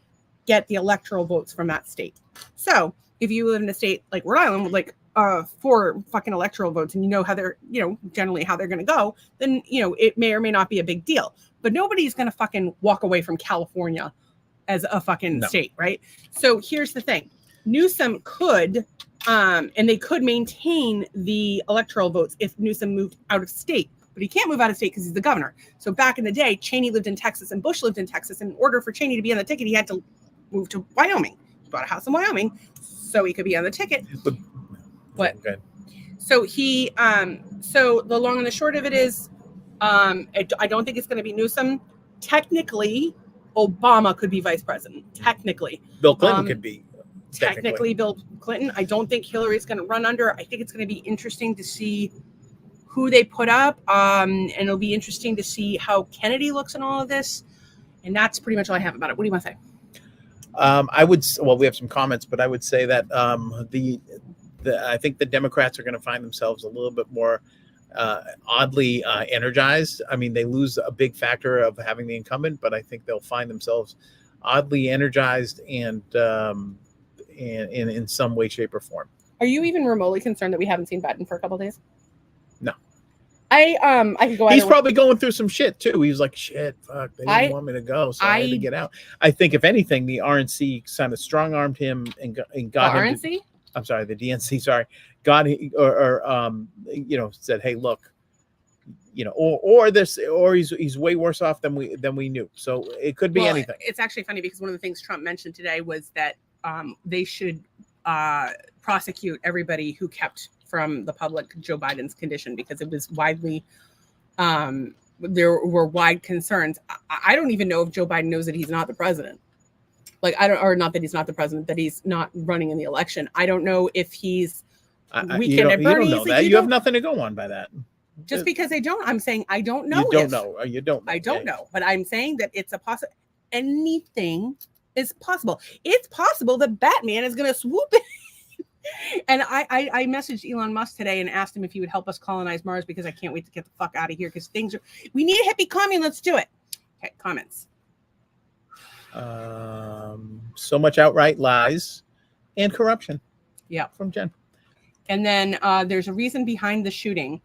get the electoral votes from that state. So if you live in a state like Rhode Island with like 4 fucking electoral votes and how they're, generally how they're going to go, then, it may or may not be a big deal. But nobody's going to fucking walk away from California as a fucking state, right? So here's the thing. Newsom could, and they could maintain the electoral votes if Newsom moved out of state, but he can't move out of state because he's the governor. So back in the day, Cheney lived in Texas and Bush lived in Texas. And in order for Cheney to be on the ticket, he had to move to Wyoming. He bought a house in Wyoming so he could be on the ticket. What? Okay. So so the long and the short of it is, I don't think it's going to be Newsom. Technically, Obama could be vice president. Technically. Bill Clinton could be. Technically, Bill Clinton. I don't think Hillary's going to run under. I think it's going to be interesting to see who they put up. And it'll be interesting to see how Kennedy looks in all of this. And that's pretty much all I have about it. What do you want to say? We have some comments, but I would say that I think the Democrats are going to find themselves a little bit more oddly energized. I mean, they lose a big factor of having the incumbent, but I think they'll find themselves oddly energized and in some way, shape, or form. Are you even remotely concerned that we haven't seen Biden for a couple of days? No. I could go. He's probably going through some shit too. He's like, shit, fuck, they didn't want me to go, so I had to get out. I think if anything, the RNC kind of strong-armed him and got him. RNC? I'm sorry, the DNC. Sorry, got said, hey, look, or he's way worse off than we knew. So it could be anything. It's actually funny because one of the things Trump mentioned today was that they should prosecute everybody who kept from the public Joe Biden's condition, because it was widely there were wide concerns. I don't even know if Joe Biden knows that he's not the president. Like, not that he's not the president, that he's not running in the election. I don't know if he's weekend at Bernie's. You don't know that. You have nothing to go on by that. Just because I don't, I'm saying I don't know. You don't know. You don't know. I don't know. But I'm saying that it's a possible. Anything is possible. It's possible that Batman is going to swoop in. And I messaged Elon Musk today and asked him if he would help us colonize Mars, because I can't wait to get the fuck out of here, because we need a hippie commune. Let's do it. Okay, comments. So much outright lies and corruption. Yeah. From Jen. And then there's a reason behind the shooting.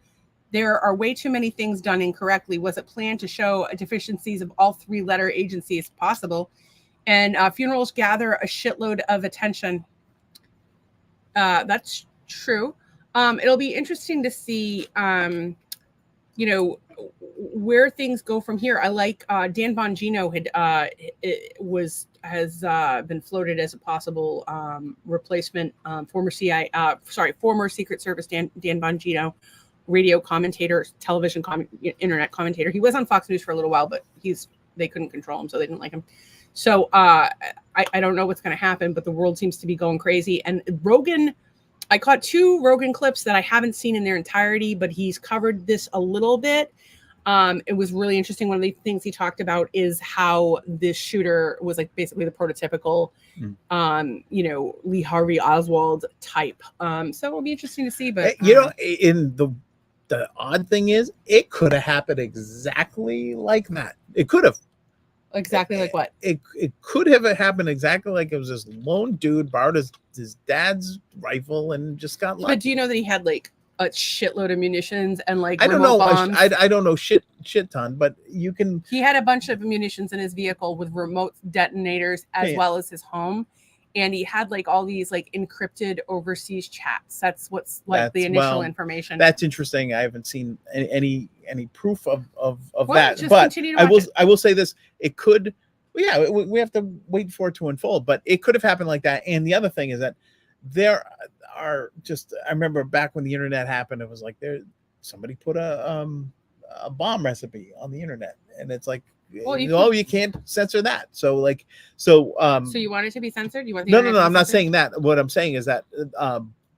There are way too many things done incorrectly. Was it planned to show deficiencies of all three-letter agencies? Possible. And funerals gather a shitload of attention. That's true. It'll be interesting to see, where things go from here. I like Dan Bongino has been floated as a possible replacement. Former Secret Service Dan Bongino, radio commentator, internet commentator. He was on Fox News for a little while, but they couldn't control him, so they didn't like him. So I don't know what's going to happen, but the world seems to be going crazy. And Rogan, I caught 2 Rogan clips that I haven't seen in their entirety, but he's covered this a little bit. It was really interesting. One of the things he talked about is how this shooter was like basically the prototypical, Lee Harvey Oswald type. So it'll be interesting to see. But in the odd thing is, it could have happened exactly like that. It could have. Exactly like what? It could have happened exactly like it was this lone dude borrowed his dad's rifle and just got lucky. But do you know that he had like a shitload of munitions and like I don't know bombs? I don't know shit ton, but you can. He had a bunch of munitions in his vehicle with remote detonators as well as his home, and he had like all these like encrypted overseas chats. That's the initial information. That's interesting. I haven't seen any proof of well, that. But I will say this: it could. Well, yeah, we have to wait for it to unfold, but it could have happened like that. And the other thing is that there are I remember back when the internet happened, it was like somebody put a bomb recipe on the internet, and it's like, you can't censor that. So you want it to be censored? You want no, I'm not saying that. What I'm saying is that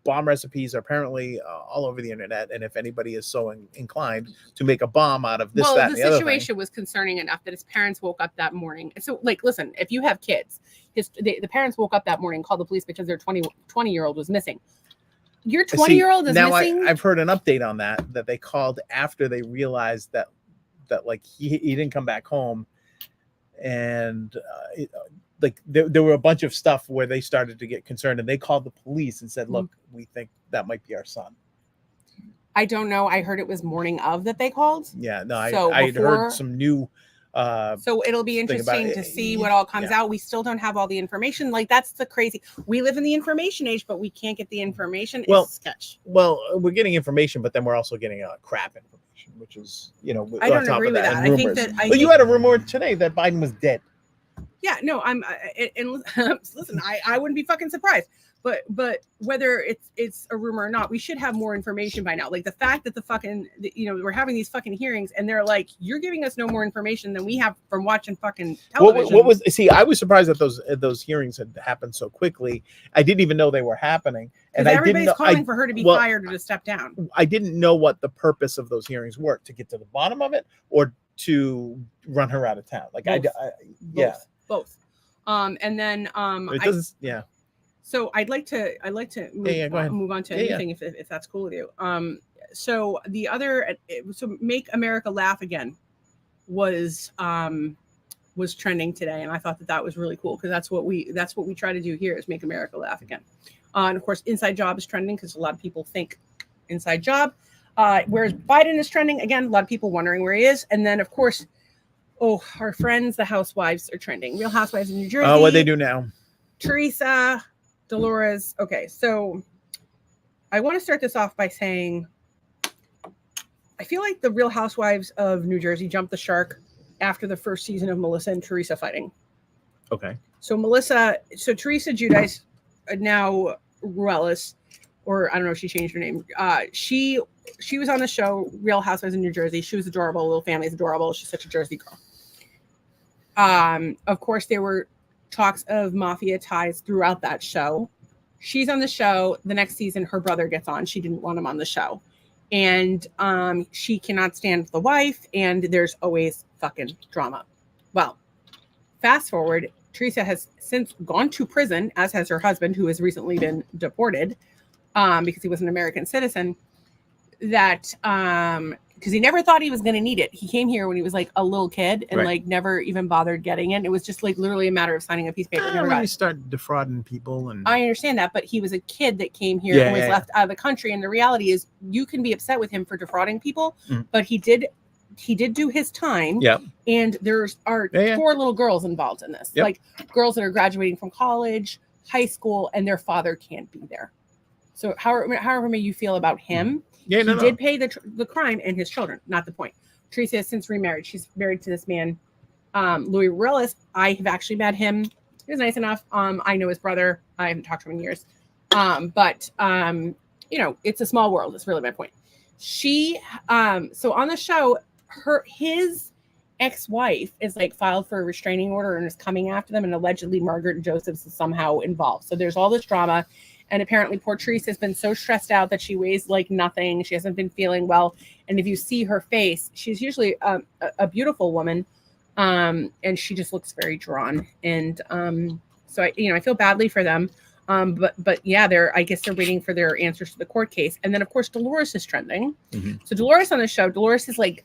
bomb recipes are apparently all over the internet, and if anybody is so inclined to make a bomb out of this, that, and the other thing. The situation was concerning enough that his parents woke up that morning. So, listen, if you have kids, the parents woke up that morning, called the police because their 20-year-old was missing. Your 20-year-old is missing? Now I've heard an update on that they called after they realized that like he didn't come back home, and there were a bunch of stuff where they started to get concerned, and they called the police and said, look, we think that might be our son. I don't know. I heard it was morning of that they called. Yeah, no, I heard some new. So it'll be interesting to see what all comes out. We still don't have all the information. Like, that's the crazy. We live in the information age, but we can't get the information. It's sketch. Well, we're getting information, but then we're also getting crap information, which is, I don't agree with that. I think that. But you had a rumor today that Biden was dead. Yeah, no, and listen, I wouldn't be fucking surprised. But whether it's a rumor or not, we should have more information by now. Like the fact that we're having these fucking hearings, and they're like, you're giving us no more information than we have from watching fucking television. I was surprised that those hearings had happened so quickly. I didn't even know they were happening. And everybody's calling for her to be fired or to step down. I didn't know what the purpose of those hearings were, to get to the bottom of it or to run her out of town. Like both. And then it doesn't. Yeah. So I'd like to move on to anything if that's cool with you. So the other, Make America Laugh Again was trending today, and I thought that was really cool, because that's what we try to do here, is make America laugh again. And of course, Inside Job is trending because a lot of people think Inside Job. Whereas Biden is trending, again, a lot of people wondering where he is. And then, of course, our friends, the housewives, are trending. Real Housewives of New Jersey. Oh, what they do now? Teresa, Dolores. Okay, so I want to start this off by saying I feel like the Real Housewives of New Jersey jumped the shark after the first season of Melissa and Teresa fighting. Okay. So Teresa Giudice, now Ruelas, or I don't know if she changed her name. She was on the show Real Housewives of New Jersey. She was adorable. Little family's adorable. She's such a Jersey girl. Of course, there were talks of mafia ties throughout that show. She's on the show. The next season, her brother gets on. She didn't want him on the show. And she cannot stand the wife, and there's always fucking drama. Well, fast forward, Teresa has since gone to prison, as has her husband, who has recently been deported because he was an American citizen. That because he never thought he was going to need it. He came here when he was like a little kid and like never even bothered getting it. It was just like literally a matter of signing a piece of paper. When you start defrauding people, and I understand that, but he was a kid that came here and was left out of the country. And the reality is, you can be upset with him for defrauding people, but he did do his time. Yeah. And there's 4 little girls involved in this, like girls that are graduating from college, high school, and their father can't be there. So however may you feel about him. Yeah, he did pay the crime and his children, not the point. Teresa has since remarried. She's married to this man, Louis Ruelas. I have actually met him. He was nice enough. I know his brother. I haven't talked to him in years. But it's a small world. That's really my point. So on the show, his ex-wife is like filed for a restraining order and is coming after them, and allegedly Margaret Josephs is somehow involved. So there's all this drama. And apparently poor Teresa has been so stressed out that she weighs like nothing. She hasn't been feeling well. And if you see her face, she's usually a beautiful woman. And she just looks very drawn. And so I feel badly for them. But yeah, I guess they're waiting for their answers to the court case. And then of course Dolores is trending. Mm-hmm. So Dolores on the show, Dolores is like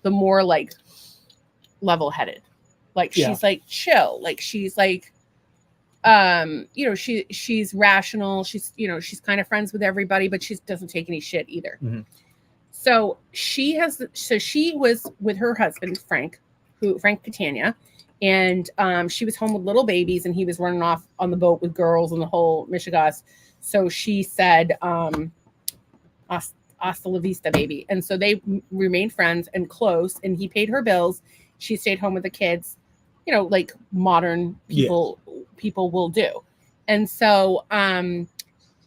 the more like level-headed. Like she's like chill. Like she's like she's rational. She's kind of friends with everybody, but she doesn't take any shit either. Mm-hmm. So she was with her husband, Frank Catania, and she was home with little babies, and he was running off on the boat with girls and the whole Michigas. So she said, hasta la vista, baby. And so they remained friends and close, and he paid her bills. She stayed home with the kids, like modern people will do. And so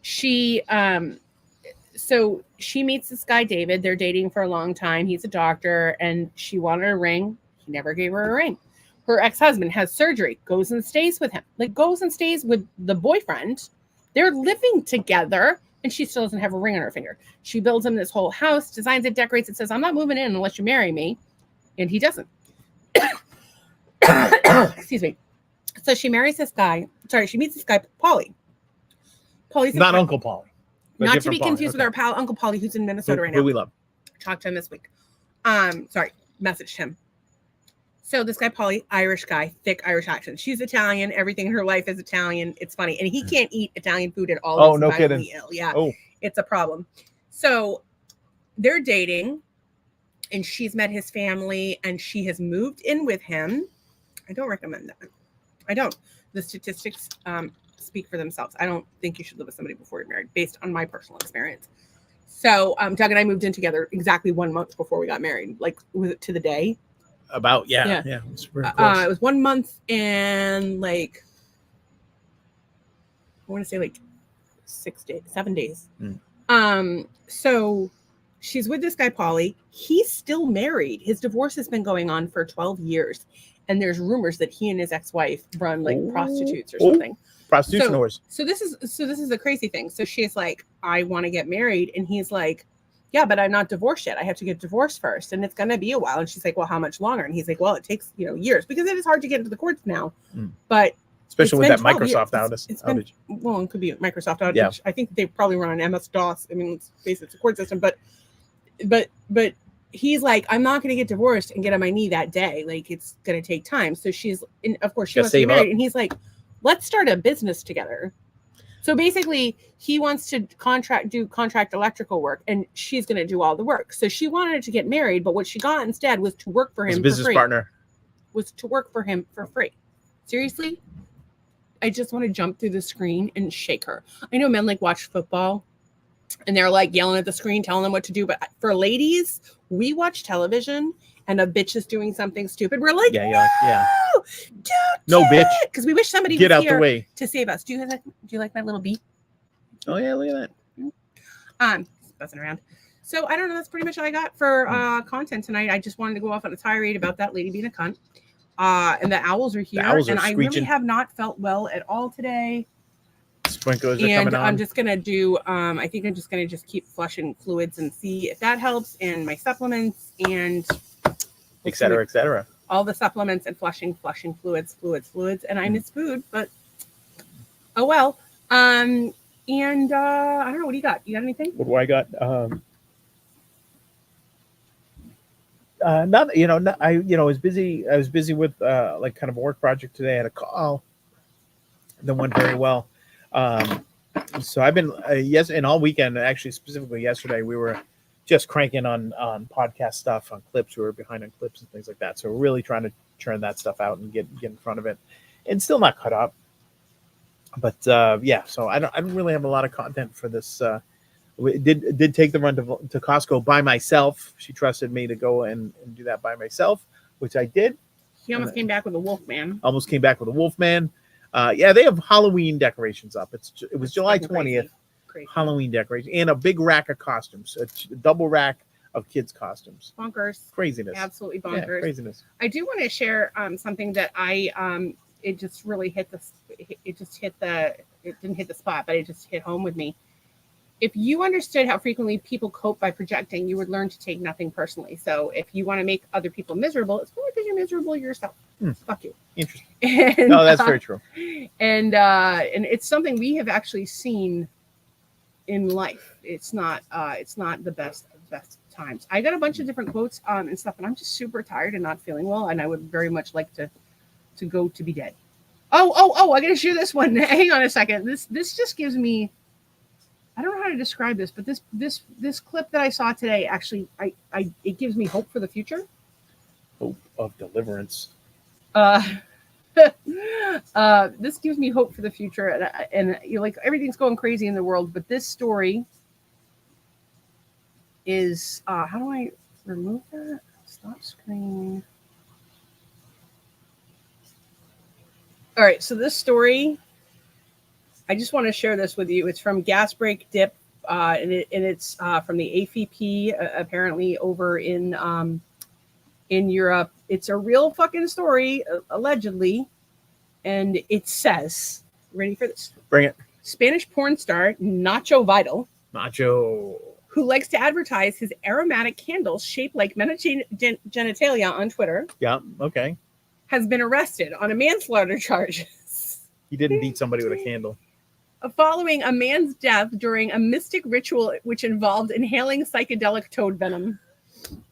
she meets this guy, David. They're dating for a long time. He's a doctor, and she wanted a ring. He never gave her a ring. Her ex-husband has surgery, goes and stays with him, goes and stays with the boyfriend. They're living together, and she still doesn't have a ring on her finger. She builds him this whole house, designs it, decorates it, says, I'm not moving in unless you marry me. And he doesn't. Excuse me. So she marries this guy. Sorry, she meets this guy, Paulie. Paulie's not Uncle Paulie. Not to be confused with our pal, Uncle Paulie, who's in Minnesota right now. Who we love. Talked to him this week. Messaged him. So this guy, Paulie, Irish guy, thick Irish accent. She's Italian. Everything in her life is Italian. It's funny. And he can't eat Italian food at all. Oh, no kidding. Ill. Yeah. Oh. It's a problem. So they're dating, and she's met his family, and she has moved in with him. I don't recommend that. I don't. The statistics speak for themselves. I don't think you should live with somebody before you're married, based on my personal experience. So Doug and I moved in together exactly 1 month before we got married. Like, was it to the day? About, yeah. It was 1 month and I want to say 7 days. So she's with this guy, Paulie. He's still married. His divorce has been going on for 12 years. And there's rumors that he and his ex-wife run prostitutes or something. Prostitution whores. So this is a crazy thing. So she's like, I want to get married. And he's like, yeah, but I'm not divorced yet. I have to get divorced first. And it's going to be a while. And she's like, well, how much longer? And he's like, well, it takes, years, because it is hard to get into the courts now. But especially with that Microsoft outage. Well, it could be a Microsoft outage. Yeah. I think they probably run on MS-DOS. I mean, let's face it, it's a court system. But he's like, I'm not going to get divorced and get on my knee that day. Like, it's going to take time. So of course, she wants to get married. And he's like, let's start a business together. So basically, he wants to do contract electrical work, and she's going to do all the work. So she wanted to get married, but what she got instead was to work for him. His business partner was to work for him for free. Seriously, I just want to jump through the screen and shake her. I know men like watch football, and they're like yelling at the screen, telling them what to do. But for ladies, we watch television, and a bitch is doing something stupid. We're like, yeah. No, bitch. Because we wish somebody get was out here the way to save us. Do you like my little beat? Oh yeah, look at that. Buzzing around. So I don't know. That's pretty much all I got for content tonight. I just wanted to go off on a tirade about that lady being a cunt. And the owls are here, and I really have not felt well at all today. Sprinklers are coming on. I'm just gonna do. I think I'm just gonna keep flushing fluids and see if that helps, and my supplements and et cetera. All the supplements and flushing fluids, and I miss food, but oh well. And I don't know. What do you got? You got anything? What do I got? I was busy. I was busy with like kind of a work project today. I had a call that went very well. So I've been and all weekend, actually specifically yesterday, we were just cranking on podcast stuff, on clips. We were behind on clips and things like that. So we're really trying to churn that stuff out and get in front of it, and still not caught up. But so I don't really have a lot of content for this. We did take the run to Costco by myself. She trusted me to go and do that by myself, which I did. He almost came back with a Wolfman. They have Halloween decorations up. It was July 20th. Crazy. Halloween decorations and a big rack of costumes, a double rack of kids' costumes. Bonkers. Craziness. Absolutely bonkers. Yeah, craziness. I do want to share something that it just really hit it didn't hit the spot, but it just hit home with me. If you understood how frequently people cope by projecting, you would learn to take nothing personally. So if you want to make other people miserable, it's probably because you're miserable yourself. Fuck you. Interesting. And, no, that's very true. And it's something we have actually seen in life. It's not the best times. I got a bunch of different quotes and stuff, and I'm just super tired and not feeling well, and I would very much like to go to be dead. Oh, I gotta share this one. Hang on a second. This just gives me, I don't know how to describe this, but this clip that I saw today, actually, it gives me hope for the future. Hope of deliverance. This gives me hope for the future, and you're like, everything's going crazy in the world, but this story is how do I remove that? Stop screen. All right, so this story, I just want to share this with you. It's from Gas Break Dip, and it's from the AFP, apparently over in Europe. It's a real fucking story, allegedly, and it says, ready for this? Bring it. Spanish porn star Nacho Vidal, who likes to advertise his aromatic candles shaped like genitalia on Twitter. Yeah, okay. Has been arrested on a manslaughter charge. He didn't beat somebody with a candle. Following a man's death during a mystic ritual which involved inhaling psychedelic toad venom.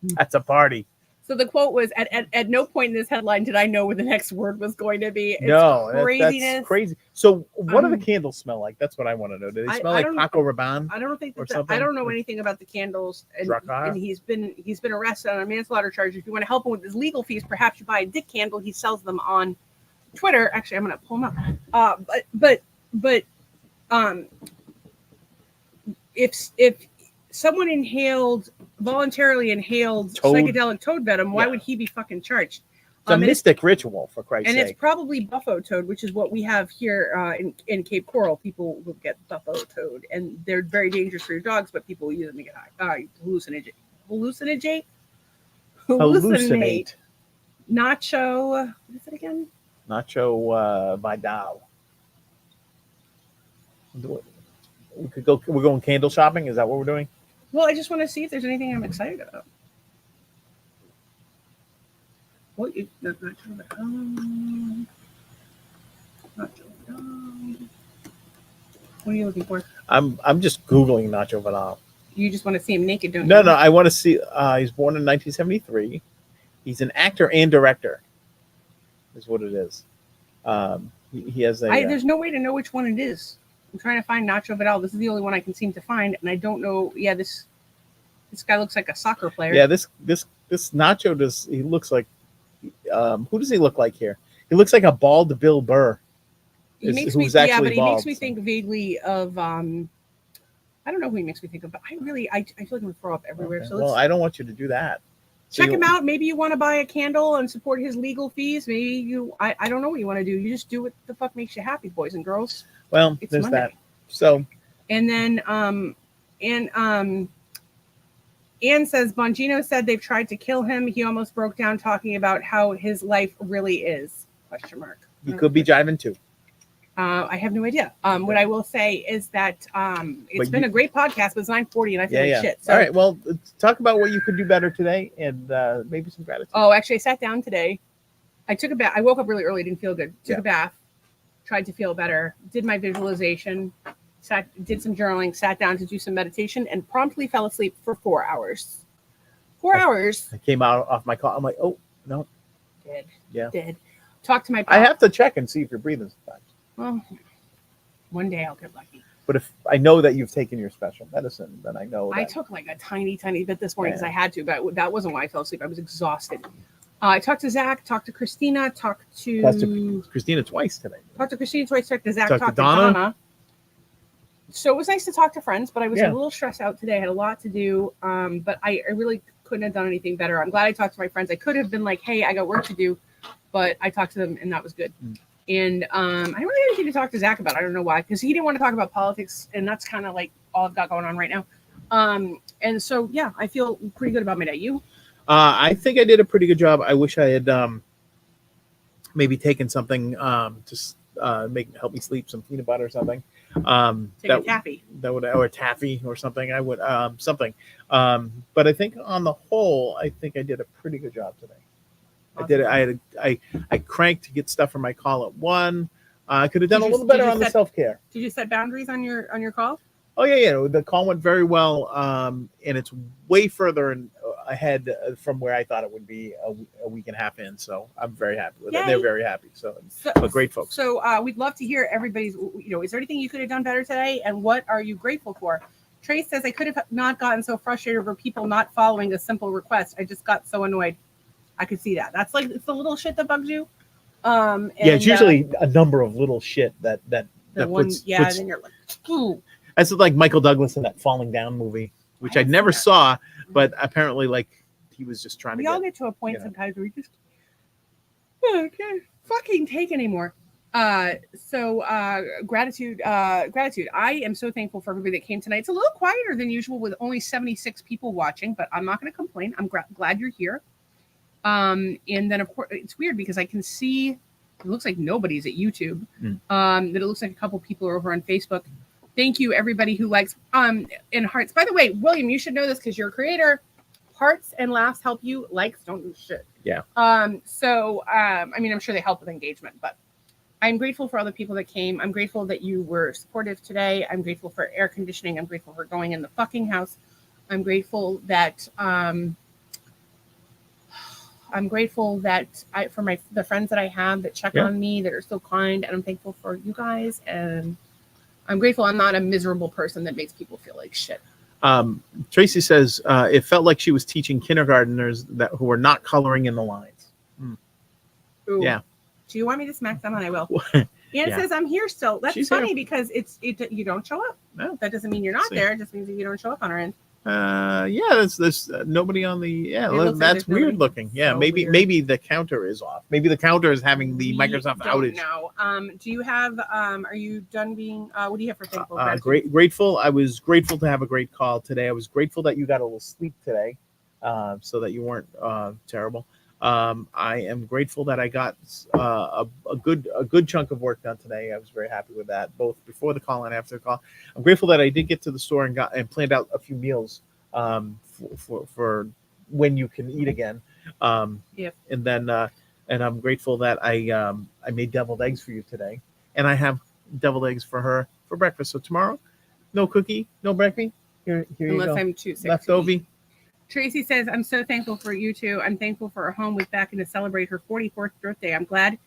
That's a party. So the quote was, at no point in this headline did I know what the next word was going to be. It's craziness. That's crazy. So what do the candles smell like? That's what I want to know. Do they smell like Paco Rabanne? I don't know anything about the candles. And he's been arrested on a manslaughter charge. If you want to help him with his legal fees, perhaps you buy a dick candle. He sells them on Twitter. Actually, I'm going to pull him up. But if someone voluntarily inhaled psychedelic toad venom, why would he be fucking charged? It's a mystic ritual, for Christ's sake. And it's probably buffalo toad, which is what we have here in Cape Coral. People will get buffalo toad, and they're very dangerous for your dogs, but people will use them to get high. Hallucinate. Nacho, what is it again? Nacho Vidal. We're going candle shopping? Is that what we're doing? Well, I just want to see if there's anything I'm excited about. What are you looking for? I'm just Googling Nacho Vidal. You just want to see him naked, don't you? No, I want to see. He's born in 1973. He's an actor and director. Is what it is. He has a. There's no way to know which one it is. I'm trying to find Nacho Vidal. This is the only one I can seem to find, and I don't know. Yeah, this guy looks like a soccer player. Yeah, this Nacho does. He looks like. Who does he look like here? He looks like a bald Bill Burr. He makes me think vaguely of I don't know who he makes me think of, but I feel like I'm gonna throw up everywhere. Okay. So well, I don't want you to do that. Check him out. Maybe you want to buy a candle and support his legal fees. Maybe I don't know what you want to do. You just do what the fuck makes you happy, boys and girls. Well, it's there's Monday. That. So, and then Anne says Bongino said they've tried to kill him. He almost broke down talking about how his life really is. ? He could be jiving too. I have no idea. What I will say is that it's been a great podcast, but it's 9:40 and I feel like shit. So. All right. Well, talk about what you could do better today and maybe some gratitude. Oh, actually, I sat down today. I took a bath. I woke up really early, didn't feel good. Took a bath, tried to feel better, did my visualization, did some journaling, sat down to do some meditation, and promptly fell asleep for 4 hours. 4 hours. I came out off my call. I'm like, oh, no. Did. Talk to my pop. I have to check and see if you're breathing sometimes. Well, one day I'll get lucky. But if I know that you've taken your special medicine, then I know that. I took like a tiny bit this morning because I had to, but that wasn't why I fell asleep. I was exhausted. I talked to Zach, talked to Christina, talked to Christina twice today. Talked to Zach, talked to Donna. So it was nice to talk to friends, but I was a little stressed out today. I had a lot to do, but I really couldn't have done anything better. I'm glad I talked to my friends. I could have been like, hey, I got work to do, but I talked to them and that was good. And I don't really have anything to talk to Zach about. I don't know why, because he didn't want to talk about politics, and that's kind of like all I've got going on right now. And so, yeah, I feel pretty good about my day. You? I think I did a pretty good job. I wish I had maybe taken something to help me sleep, some peanut butter or something. Take a taffy. That would, or taffy or something. I would something. But I think on the whole, I think I did a pretty good job today. Awesome. I did it. I cranked to get stuff for my call at 1. I could have done a little better on the self-care. Did you set boundaries on your call? Oh yeah. The call went very well, and it's way further ahead from where I thought it would be a week and a half in. So I'm very happy with it. They're very happy. So great folks. So we'd love to hear everybody's. Is there anything you could have done better today, and what are you grateful for? Trace says I could have not gotten so frustrated over people not following a simple request. I just got so annoyed. I could see that. That's like it's the little shit that bugs you. It's usually a number of little shit that puts. And then you're like, ooh. That's like Michael Douglas in that Falling Down movie, which I never saw, but apparently, like he was just trying to. We all get to a point sometimes where we just can't fucking take anymore. Gratitude. I am so thankful for everybody that came tonight. It's a little quieter than usual with only 76 people watching, but I'm not going to complain. I'm glad you're here. And then of course it's weird because I can see it looks like nobody's at YouTube. That it looks like a couple people are over on Facebook. Thank you everybody who likes and hearts. By the way, William, you should know this because you're a creator. Hearts and laughs help you. Likes don't do shit. Yeah. I mean, I'm sure they help with engagement, but I'm grateful for all the people that came. I'm grateful that you were supportive today. I'm grateful for air conditioning. I'm grateful for going in the fucking house. I'm grateful that for the friends that I have that check on me, that are so kind, and I'm thankful for you guys. And I'm grateful I'm not a miserable person that makes people feel like shit. Tracy says it felt like she was teaching kindergartners who were not coloring in the lines. Ooh. Yeah. Do you want me to smack them? And I will. Anna says I'm here still. That's funny because you don't show up. No, that doesn't mean you're not there. It just means that you don't show up on our end. There's nobody on the that's weird looking. Yeah, so maybe the counter is off. Maybe the counter is having the Microsoft outage. No. Do you have are you done being what do you have for thankful? Grateful. I was grateful to have a great call today. I was grateful that you got a little sleep today, so that you weren't terrible. I am grateful that I got a good chunk of work done today. I was very happy with that, both before the call and after the call. I'm grateful that I did get to the store and planned out a few meals for when you can eat again. And then and I'm grateful that I made deviled eggs for you today, and I have deviled eggs for her for breakfast. So tomorrow, no cookie, no breakfast. Here you go. I'm too sick. Leftover. Tracy says, I'm so thankful for you two. I'm thankful for our home was back in to celebrate her 44th birthday. I'm glad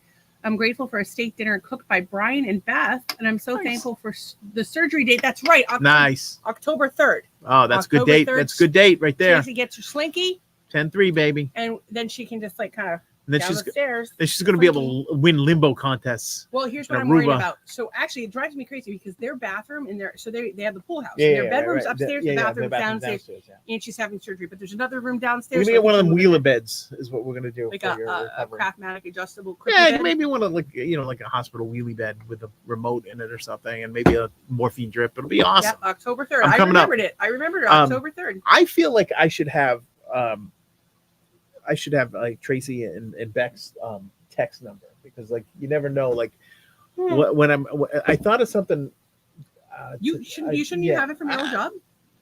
I'm grateful for a steak dinner cooked by Brian and Beth, and I'm so Nice. thankful for the surgery date. That's right. Nice. October 3rd. Oh, that's October good date. 3rd, That's good date right there. Tracy gets her slinky, 10-3, baby. and then she can just like kind of And then down the stairs. she's going to be able to win limbo contests. Well, here's what and I'm worried Aruba. about. So actually, it drives me crazy because their bathroom in there, so they have the pool house. Yeah, Their bedroom's upstairs, the bathroom's bathroom's downstairs, yeah. and she's having surgery. But there's another room We're downstairs. gonna get one of them wheeler beds, is what we're gonna do. like for your a recovery. Craftmatic adjustable. Yeah, bed. maybe one of like like a hospital wheelie bed with a remote in it or something, and maybe a morphine drip. It'll be awesome. Yep, October 3rd. I'm I coming up. remembered it. I remembered it. October 3rd. I feel like I should have like Tracy and Beck's text number, because like you never know, like when I thought of something. You shouldn't you have it from your old job?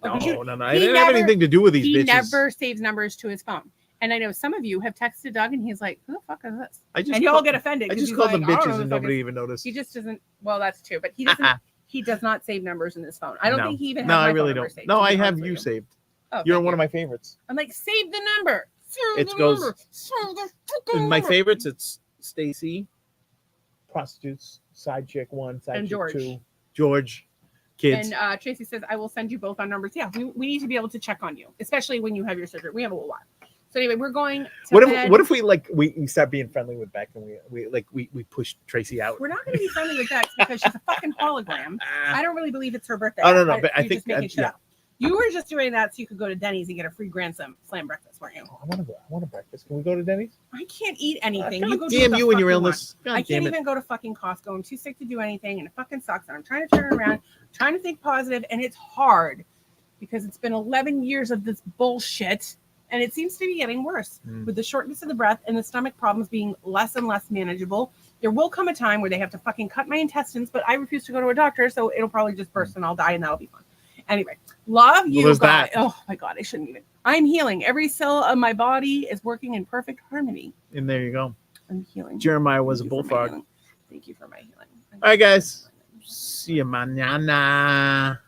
No, Because you- no, I he didn't have never- anything to do with these He bitches. never saves numbers to his phone. And I know some of you have texted Doug, and he's like, "Who the fuck is this?" I just And y'all called- get offended. I 'cause just he's called like, them "I don't know bitches who and the fuck nobody is-" even noticed. He just doesn't. Well, that's true, but he doesn't. He does not save numbers in his phone. I don't No. think he even has No, my I phone really number don't. saved, No, to be I have honest with you saved. Oh, You're thank one you. of my favorites. I'm like, save the number. Save It the goes- number. Save the fucking In my number. favorites, it's Stacy, prostitutes, side chick 1, side And chick George. 2, George, kids. And Tracy says, I will send you both our numbers. Yeah, we need to be able to check on you, especially when you have your surgery. We have a little while. So anyway, we're going to What bed. if we like we start being friendly with Beck, and we push Tracy out? We're not going to be friendly with Bex because she's a fucking hologram. I don't really believe it's her birthday. Oh, no, but I you're think- just making shit yeah. up. You were just doing that so you could go to Denny's and get a free Grand Slam breakfast, weren't you? I want a breakfast. Can we go to Denny's? I can't eat anything. God You go do damn what the you and fuck your want. illness. God I can't damn it. even go to fucking Costco. I'm too sick to do anything, and it fucking sucks. And I'm trying to turn it around, trying to think positive, and it's hard because it's been 11 years of this bullshit, and it seems to be getting worse with the shortness of the breath and the stomach problems being less and less manageable. There will come a time where they have to fucking cut my intestines, but I refuse to go to a doctor, so it'll probably just burst and I'll die, and that'll be fun. Anyway, love you there's guys. that. Oh my god, I shouldn't even. I'm healing. Every cell of my body is working in perfect harmony. And there you go. I'm healing. Jeremiah was a Thank you for my bullfrog. healing. Thank you for my healing. All right, guys. See you mañana.